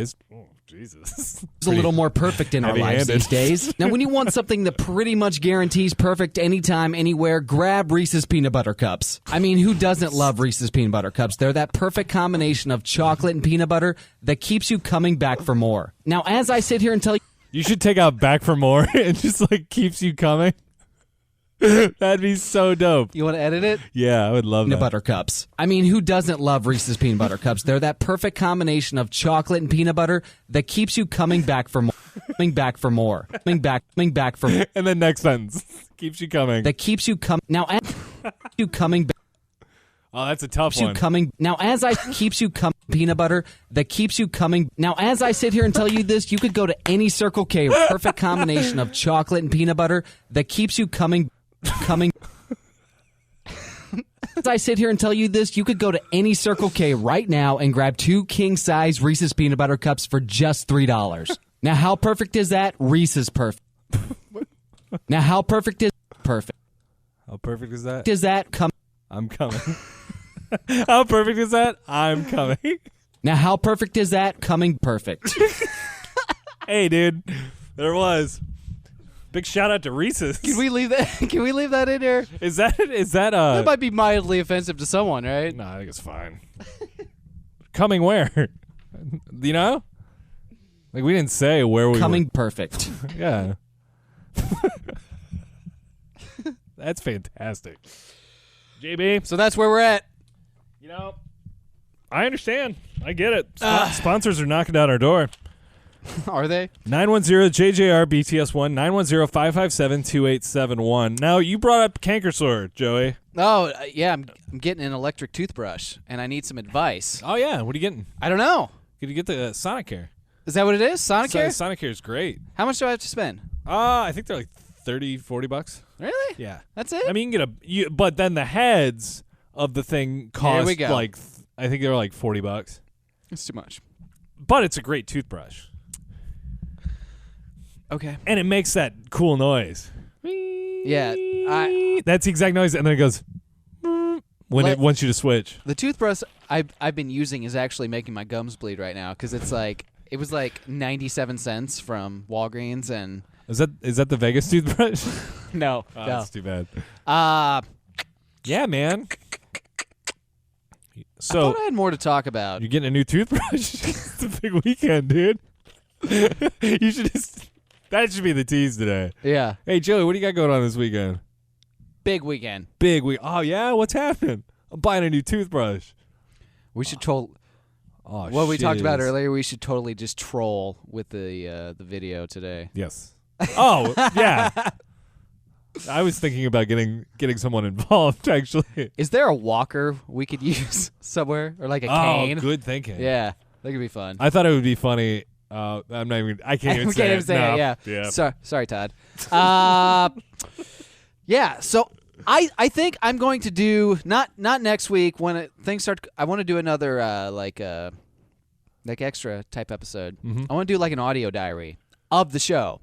Jesus. A little more perfect in our lives Heavy-handed. these days. Now, when you want something that pretty much guarantees perfect anytime, anywhere, grab Reese's Peanut Butter Cups. I mean, who doesn't love Reese's Peanut Butter Cups? They're that perfect combination of chocolate and peanut butter that keeps you coming back for more. Now, as I sit here and tell you, You should take out back for more and just like keeps you coming. That'd be so dope. You want to edit it? Yeah, I would love peanut that. butter cups. I mean, who doesn't love Reese's Peanut Butter Cups? They're that perfect combination of chocolate and peanut butter that keeps you coming back for more. Coming back for more. Coming back for more. And then next sentence keeps you coming. That keeps you coming. Now, as you coming back. Oh, that's a tough Keeps you one. coming. Now, as I keeps you coming, peanut butter that keeps you coming. Now, as I sit here and tell you this, you could go to any Circle K. Perfect combination of chocolate and peanut butter that keeps you coming. As I sit here and tell you this, you could go to any Circle K right now and grab 2 king-size Reese's Peanut Butter Cups for just $3. Now, how perfect is that? Reese's perfect. Now, how perfect is perfect? How perfect is that? Is that come? I'm coming. How perfect is that? I'm coming. Now, how perfect is that? Coming perfect. Hey, dude. There was. Big shout out to Reese's. Can we leave that? Can we leave that in here? Is that That might be mildly offensive to someone, right? No, I think it's fine. Coming where? You know? Like, we didn't say where we Coming perfect. were. Yeah. That's fantastic. JB. So that's where we're at. You know, I understand. I get it. Sponsors are knocking down our door. Are they? 910-JJR-BTS1, 910-557-2871. Now, you brought up canker sore, Joey. Oh, yeah. I'm getting an electric toothbrush, and I need some advice. Oh, yeah. What are you getting? I don't know. Could you get the Sonicare? Is that what it is? Sonicare? Sonicare is great. How much do I have to spend? I think they're like $30-$40. Really? Yeah. That's it? I mean, you can get but then the heads of the thing cost we go. like, I think they were like $40. It's too much. But it's a great toothbrush. Okay. And it makes that cool noise. Yeah. That's the exact noise, and then it goes when it wants you to switch. The toothbrush I've been using is actually making my gums bleed right now because it was like 97 cents from Walgreens and Is that the Vegas toothbrush? no. Oh, that's too bad. Yeah, man. I So thought I had more to talk about. you're getting a new toothbrush? It's a big weekend, dude. You should just. That should be the tease today. Yeah. Hey, Joey, what do you got going on this weekend? Big weekend. Big week. Oh yeah, what's happening? I'm buying a new toothbrush. We should troll. Oh, What we talked about shiz. earlier, we should totally just troll with the video today. Yes. Oh yeah. I was thinking about getting someone involved. Actually. Is there a walker we could use somewhere or like a Oh, cane? good thinking. Yeah, that could be fun. I thought it would be funny. I'm not even. I can't even We say can't it. even say No. it. Yeah. Yeah. Sorry, Todd. Yeah. So I think I'm going to do not next week when things start. I want to do another like extra type episode. Mm-hmm. I want to do like an audio diary of the show.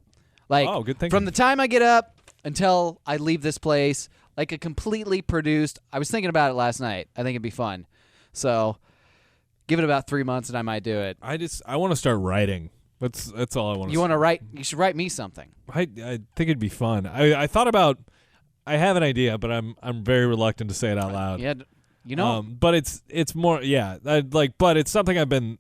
Like Oh, good thinking. from the time I get up until I leave this place, like a completely produced. I was thinking about it last night. I think it'd be fun. So give it about 3 months and I might do it. I want to start writing. That's all I want. You want to write? You should write me something. I think it'd be fun. I thought about. I have an idea, but I'm very reluctant to say it out loud. Yeah, you know. But it's more. Yeah. But it's something I've been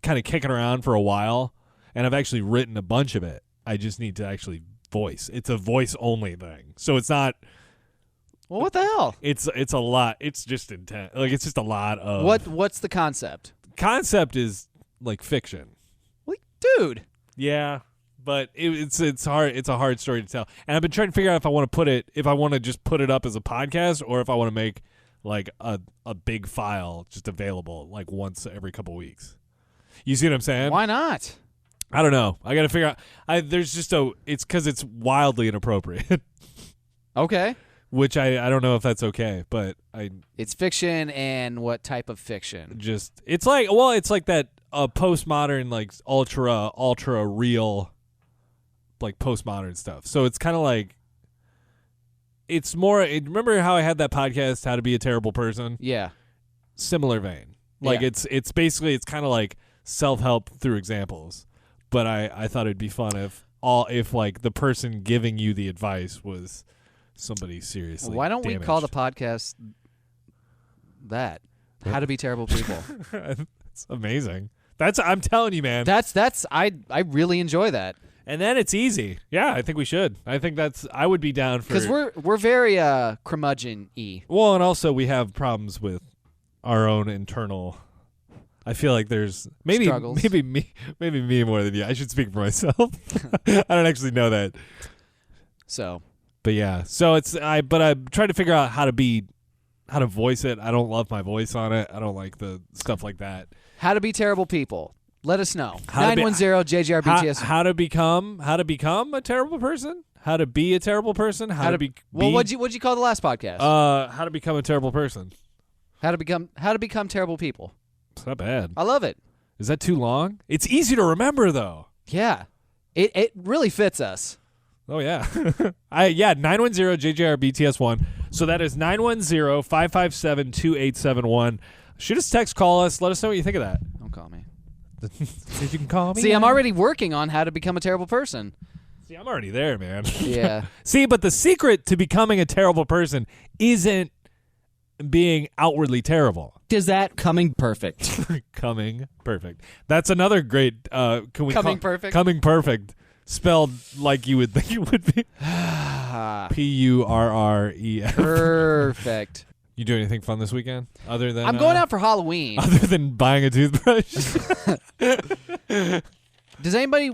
kind of kicking around for a while, and I've actually written a bunch of it. I just need to actually voice. It's a voice only thing, so it's not. Well, what the hell? It's a lot. It's just intense. Like it's just a lot of. What's the concept? Concept is like fiction. Like, dude. Yeah, but it's hard. It's a hard story to tell, and I've been trying to figure out if I want to just put it up as a podcast, or if I want to make like a big file just available like once every couple weeks. You see what I'm saying? Why not? I don't know. I got to figure out. There's just it's because it's wildly inappropriate, Okay. which I don't know if that's okay, but It's fiction, and what type of fiction? just it's like that postmodern like ultra real like postmodern stuff. So it's kind of like it's more. Remember how I had that podcast, How to Be a Terrible Person? Yeah. Similar vein. Like Yeah. it's basically it's kind of like self-help through examples. But I thought it'd be fun if like the person giving you the advice was somebody seriously. Why don't damaged. we call the podcast that? How to Be Terrible People. It's amazing. I'm telling you, man. I really enjoy that. And then it's easy. Yeah, I think we should. I think I would be down for. Because we're very curmudgeon-y. Well, and also we have problems with our own internal. I feel like there's Struggles. maybe me more than you. I should speak for myself. I don't actually know that. So But yeah, so I'm trying to figure out how to voice it. I don't love my voice on it. I don't like the stuff like that. How to Be Terrible People. Let us know. How to be- 910-JJRBTS. How to become a terrible person? How to be a terrible person. How to be. Well, what'd you call the last podcast? How to become a terrible person. How to become terrible people. It's not bad. I love it. Is that too long? It's easy to remember though. Yeah, it really fits us. Oh yeah, 910-JJR-BTS1. So that is 910-557-2871. Shoot us a text, call us, let us know what you think of that. Don't call me. See if you can call me. See, I'm already working on how to become a terrible person. See, I'm already there, man. Yeah. See, but the secret to becoming a terrible person isn't being outwardly terrible. Is that coming perfect? Coming perfect. That's another great. Perfect? Coming perfect. Spelled like you would think it would be. Purrref. Perfect. You do anything fun this weekend other than? I'm going out for Halloween. Other than buying a toothbrush. Does anybody?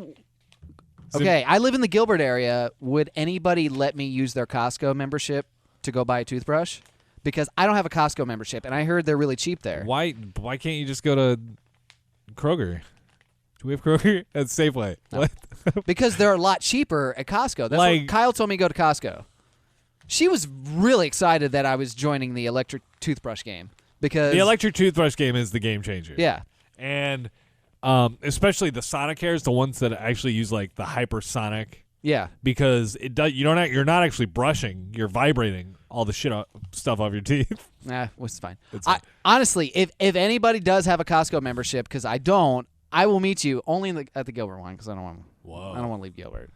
Okay, I live in the Gilbert area. Would anybody let me use their Costco membership to go buy a toothbrush? Because I don't have a Costco membership, and I heard they're really cheap there. Why can't you just go to Kroger? Do we have Kroger? That's Safeway. No. What? Because they're a lot cheaper at Costco. That's what Kyle told me to go to Costco. She was really excited that I was joining the electric toothbrush game because the electric toothbrush game is the game changer. Yeah, and especially the Sonicares, the ones that actually use like the hypersonic. Yeah, because you're not actually brushing, you're vibrating all the stuff off your teeth. Nah, it's fine. Honestly, if anybody does have a Costco membership, because I don't, I will meet you only at the Gilbert one because I don't want to leave Gilbert.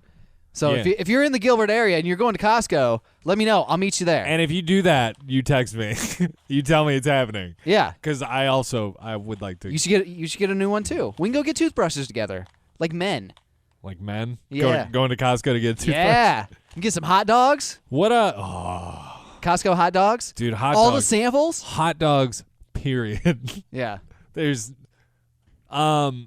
So if you're in the Gilbert area and you're going to Costco, let me know. I'll meet you there. And if you do that, you text me. You tell me it's happening. Yeah, because I would like to. You should get a new one too. We can go get toothbrushes together, like men. Like men? Yeah. Going to Costco to get a toothbrush? Yeah. You get some hot dogs. Costco hot dogs? Dude, hot all dogs. All the samples? Hot dogs, period. Yeah. There's coming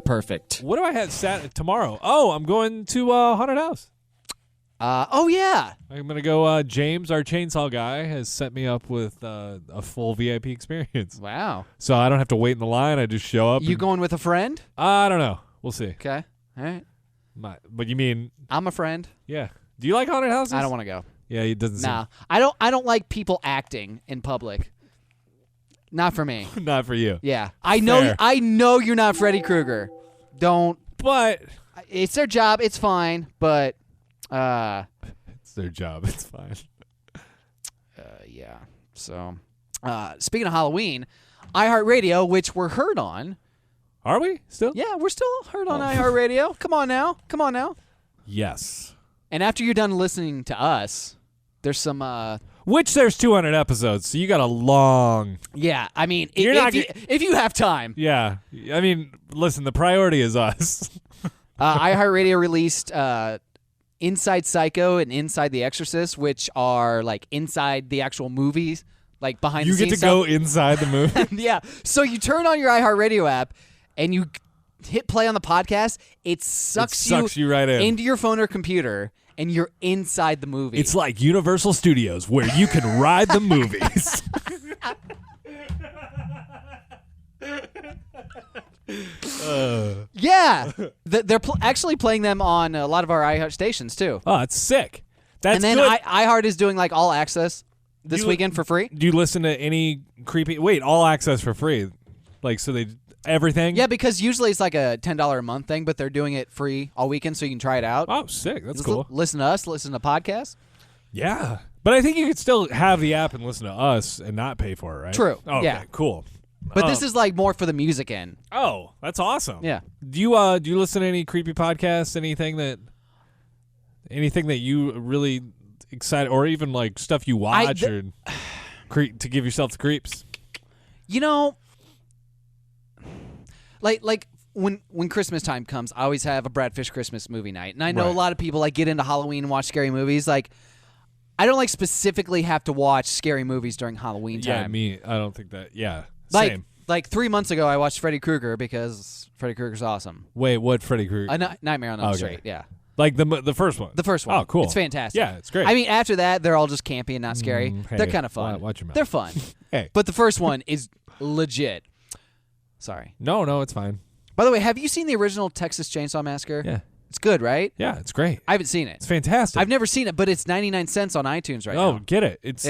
perfect. What do I have tomorrow? Oh, I'm going to Haunted House. Oh, yeah. I'm going to go. James, our chainsaw guy, has set me up with a full VIP experience. Wow. So I don't have to wait in the line. I just show up. You going with a friend? I don't know. We'll see. Okay. All right. But you mean I'm a friend? Yeah. Do you like haunted houses? I don't want to go. Yeah, it doesn't. Nah, I don't like people acting in public. Not for me. Not for you. Yeah, I know you're not Freddy Krueger. Don't. But it's their job. It's fine. But it's their job. It's fine. Yeah. So, speaking of Halloween, iHeartRadio, which we're heard on. Are we still? Yeah, we're still heard on iHeartRadio. Come on now. Yes. And after you're done listening to us, there's some. Which there's 200 episodes, so you got a long. Yeah, I mean, if you have time. Yeah, I mean, listen, the priority is us. iHeartRadio released Inside Psycho and Inside the Exorcist, which are like inside the actual movies, like behind the scenes. You get to go inside the movie. Yeah, so you turn on your iHeartRadio app and you hit play on the podcast. It sucks you right in into your phone or computer, and you're inside the movie. It's like Universal Studios, where you can ride the movies. Yeah, they're actually playing them on a lot of our iHeart stations too. Oh, it's sick. That's and then good. iHeart is doing like all access this weekend for free. Do you listen to any creepy? Wait, all access for free? Like so they everything? Yeah, because usually it's like a $10 a month thing, but they're doing it free all weekend, so you can try it out. Oh, sick! That's cool. Listen to us. Listen to podcasts. Yeah, but I think you could still have the app and listen to us and not pay for it, right? True. Oh, yeah. Okay, cool. But this is like more for the music end. Oh, that's awesome. Yeah. Do you listen to any creepy podcasts? Anything that you really excited, or even like stuff you watch or to give yourself the creeps? You know, like when Christmas time comes, I always have a Brad Fish Christmas movie night, and I know a lot of people like get into Halloween and watch scary movies. Like, I don't like specifically have to watch scary movies during Halloween time. Yeah, I don't think that. Yeah. Same. Like 3 months ago, I watched Freddy Krueger because Freddy Krueger's awesome. Wait, what Freddy Krueger? Nightmare on Elm Street, yeah. Like the first one? The first one. Oh, cool. It's fantastic. Yeah, it's great. I mean, after that, they're all just campy and not scary. Hey, they're kind of fun. Watch your mouth. They're fun. Hey. But the first one is legit. Sorry. No, it's fine. By the way, have you seen the original Texas Chainsaw Massacre? Yeah. It's good, right? Yeah, it's great. I haven't seen it. It's fantastic. I've never seen it, but it's 99 cents on iTunes right now. Oh, get it. It's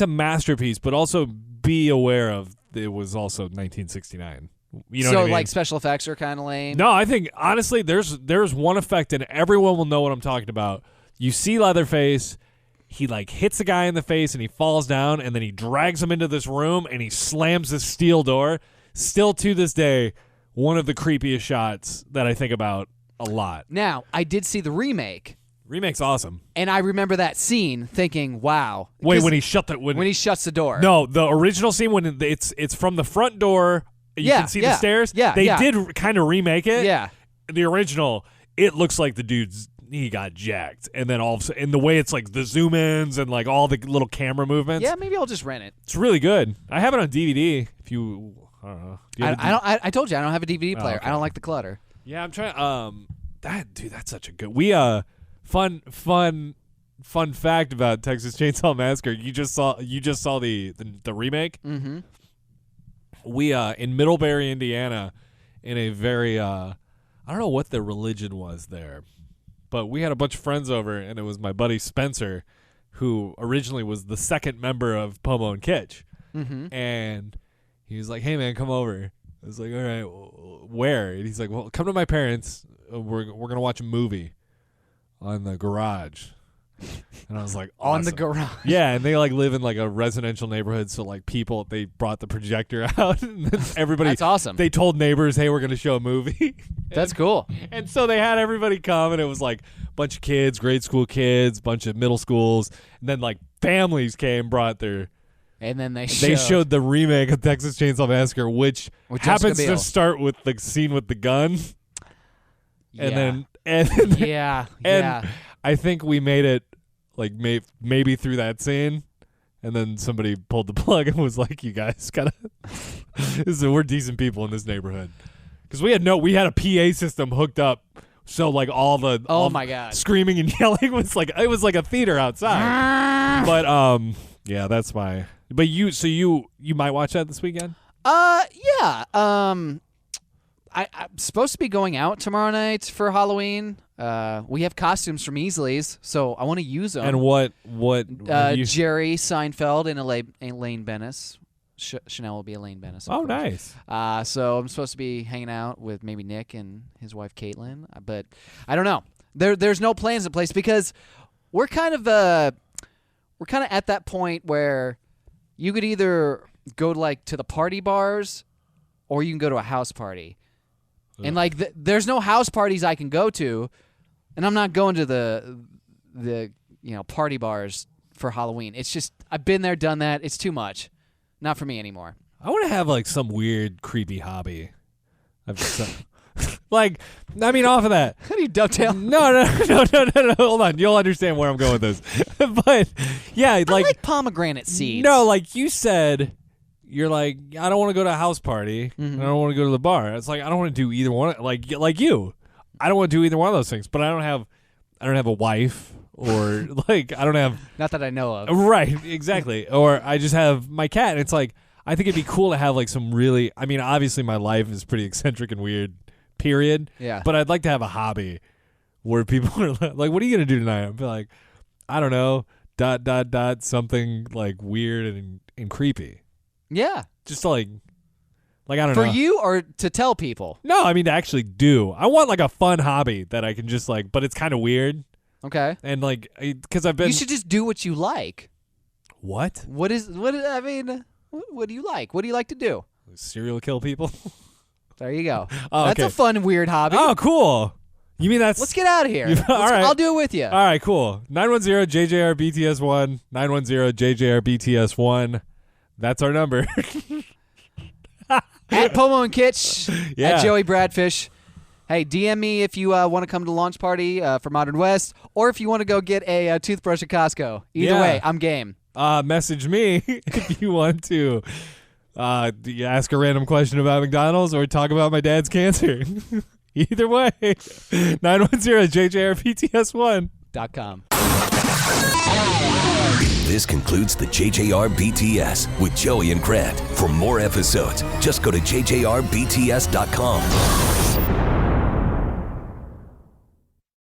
a masterpiece, but also be aware of it was also 1969. You know so what I mean? like special effects are kind of lame. No, I think honestly there's one effect and everyone will know what I'm talking about. You see Leatherface, he like hits the guy in the face and he falls down and then he drags him into this room and he slams this steel door. Still to this day, one of the creepiest shots that I think about a lot. Now, I did see the remake. Remake's awesome. And I remember that scene thinking, wow. Wait, when he shuts the door. No, the original scene when it's from the front door, you can see the stairs. Yeah, they did kind of remake it. Yeah. The original, it looks like the dude's he got jacked, and then all of a sudden, and the way it's like the zoom ins and like all the little camera movements. Yeah, maybe I'll just rent it. It's really good. I have it on DVD. If you, I don't know. I told you I don't have a DVD player. okay. I don't like the clutter. Yeah, I'm trying. That's such a good. Fun fact about Texas Chainsaw Massacre. You just saw the remake. Mm-hmm. We in Middlebury, Indiana, in a very I don't know what the religion was there, but we had a bunch of friends over, and it was my buddy Spencer, who originally was the second member of Pomo and Kitsch, and he was like, "Hey man, come over." I was like, "All right, where?" And he's like, "Well, come to my parents. We're gonna watch a movie on the garage." And I was like, awesome. On the garage. Yeah, and they like live in like a residential neighborhood, so like they brought the projector out, and then everybody. That's awesome. They told neighbors, "Hey, we're gonna show a movie." That's cool. And so they had everybody come, and it was like a bunch of kids, grade school kids, bunch of middle schools, and then like families came, brought their. And then they showed the remake of Texas Chainsaw Massacre, which happens Jessica Biel. to start with the scene with the gun. Yeah. And yeah. I think we made it like maybe through that scene, and then somebody pulled the plug and was like, "You guys gotta, we're decent people in this neighborhood," because we had a PA system hooked up, so like all my God, screaming and yelling was like it was like a theater outside. But yeah, that's my. But you might watch that this weekend. Yeah. I'm supposed to be going out tomorrow night for Halloween. We have costumes from Easley's, so I want to use them. And what Jerry Seinfeld and Elaine Bennis. Chanel will be Elaine Bennis. Oh, nice. So I'm supposed to be hanging out with maybe Nick and his wife Caitlin, but I don't know. There's no plans in place because we're kind of at that point where you could either go to the party bars, or you can go to a house party. And like, there's no house parties I can go to, and I'm not going to the party bars for Halloween. It's just I've been there, done that. It's too much, not for me anymore. I want to have like some weird, creepy hobby. Like, I mean, off of that. How do you dovetail? No. Hold on, you'll understand where I'm going with this. But yeah, I like pomegranate seeds. No, like you said. You're like, I don't want to go to a house party. And I don't want to go to the bar. It's like I don't want to do either one. Like you, I don't want to do either one of those things. But I don't have a wife, or like I don't have. Not that I know of. Right, exactly. Or I just have my cat. And it's like I think it'd be cool to have like some really. I mean, obviously my life is pretty eccentric and weird. Period. Yeah. But I'd like to have a hobby where people are like, "What are you gonna do tonight?" I'd be like, I don't know. ... Something like weird and creepy. Yeah. Just to like I don't know. For you or to tell people? No, I mean to actually do. I want like a fun hobby that I can just like, but it's kind of weird. Okay. And like, because I've been. You should just do what you like. What? What do you like? What do you like to do? Serial kill people? There you go. Oh, that's okay. a fun, weird hobby. Oh, cool. You mean that's... Let's get out of here. All right. I'll do it with you. All right, cool. 910-JJR-BTS1. 910-JJR-BTS1. That's our number. At Pomo and Kitsch. Yeah. At Joey Bradfish. Hey, DM me if you want to come to the launch party for Modern West, or if you want to go get a toothbrush at Costco. Either way, I'm game. Message me if you want to ask a random question about McDonald's or talk about my dad's cancer. Either way, 910-JJR-BTS1.com. This concludes the JJR BTS with Joey and Grant. For more episodes, just go to JJRBTS.com.